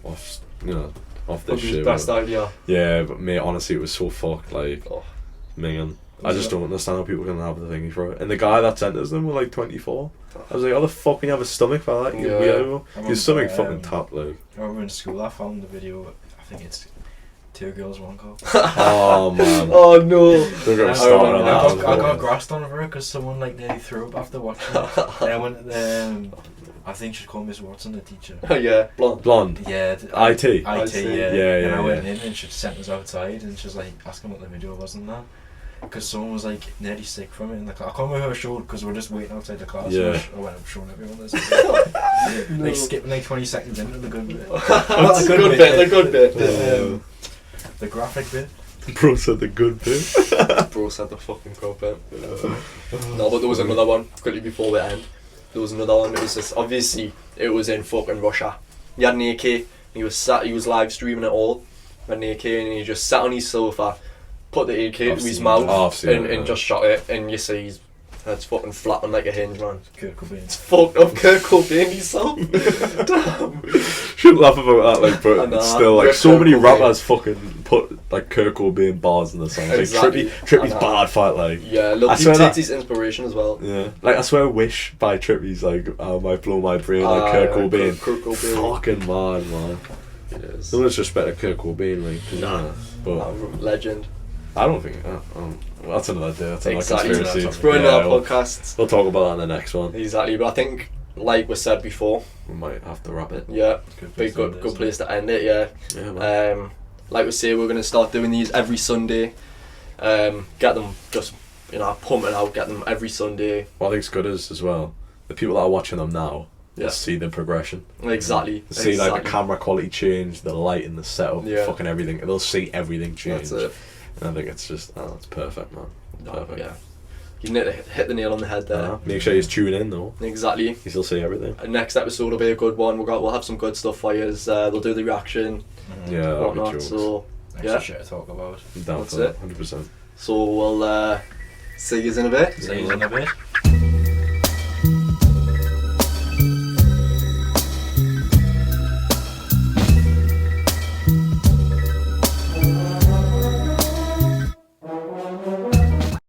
you know, off this Probably shit. best idea. Yeah, but mate, honestly, it was so fucked. Like, Oh. man, I just don't understand how people can have the thingy for it. And the guy that sent us them were like 24. I was like, how the fuck can you have a stomach for that? You Yeah. weirdo. I Your stomach remember, fucking top, like. I remember in school I found the video. I think it's 2 girls, 1 cup. Oh man. Oh no. Don't get me I started on remember that. I got grassed on her because someone like nearly threw up after watching it. And I went, I think she'd call Miss Watson, the teacher. Oh yeah, blonde. Blonde. Yeah, IT? IT, I yeah. see. Yeah, And I yeah, went yeah. in and she sent us outside and she was like asking what the video was and that. Because someone was like nearly sick from it in the class. I can't remember who I showed because we were just waiting outside the class. Yeah. And I went up showing everyone this. No. Like skipping like 20 seconds into the good bit. That's a good bit. The good bit. The graphic bit. Bro said the good bit. Bro said the fucking good bit. No, but there was another one quickly before we end. There was another one. It was just obviously it was in fucking Russia. He had an AK. And he was live streaming it all. Had an AK and he just sat on his sofa, put the AK I've to his seen mouth, that. Oh, I've seen and, it, and yeah. just shot it. And you see his head's fucking flapping like a hinge, man. Kurt Cobain. It's fucked up. Kurt Cobain himself. Damn. Shouldn't laugh about that, like, I but know. it's still like Rip so Kurt many Cobain. rappers fucking put like Kurt Cobain bars in the songs. Like Exactly. Trippy's I know. bad fight, like. Yeah, look, I he swear takes that- his inspiration as well. Yeah, like I swear, "Wish" by Trippy's like might blow my brain. Like Kurt Cobain, Kurt Cobain. fucking mad, man. Yes. No disrespect to Kurt Cobain, like, 'cause, Nah. but Legend. I don't think that's another day. That's another Exactly. conspiracy. It's for another podcast. We'll talk about that in the next one. Exactly, but I think, like we said before, We might have to wrap it. yeah, Good good place to end it. Yeah. Yeah, man. Like we say, we're gonna start doing these every Sunday. Get them just pumping out. Get them every Sunday. What I think's good is as well the people that are watching them now. Yeah. They'll see the progression. Exactly. They'll see like the camera quality change, the lighting, the setup, Yeah. fucking everything. They'll see everything change. That's it. And I think it's just it's perfect, man. Perfect. Yeah. You need to hit the nail on the head there. Make sure you tune in though. Exactly. You still see everything. Next episode will be a good one. We'll have some good stuff for you. We'll do the reaction, Yeah, that'll be whatnot. jokes. So Extra yeah. shit to talk about. I'm down That's for that, it. 100%. So we'll see you in a bit. See you in a bit.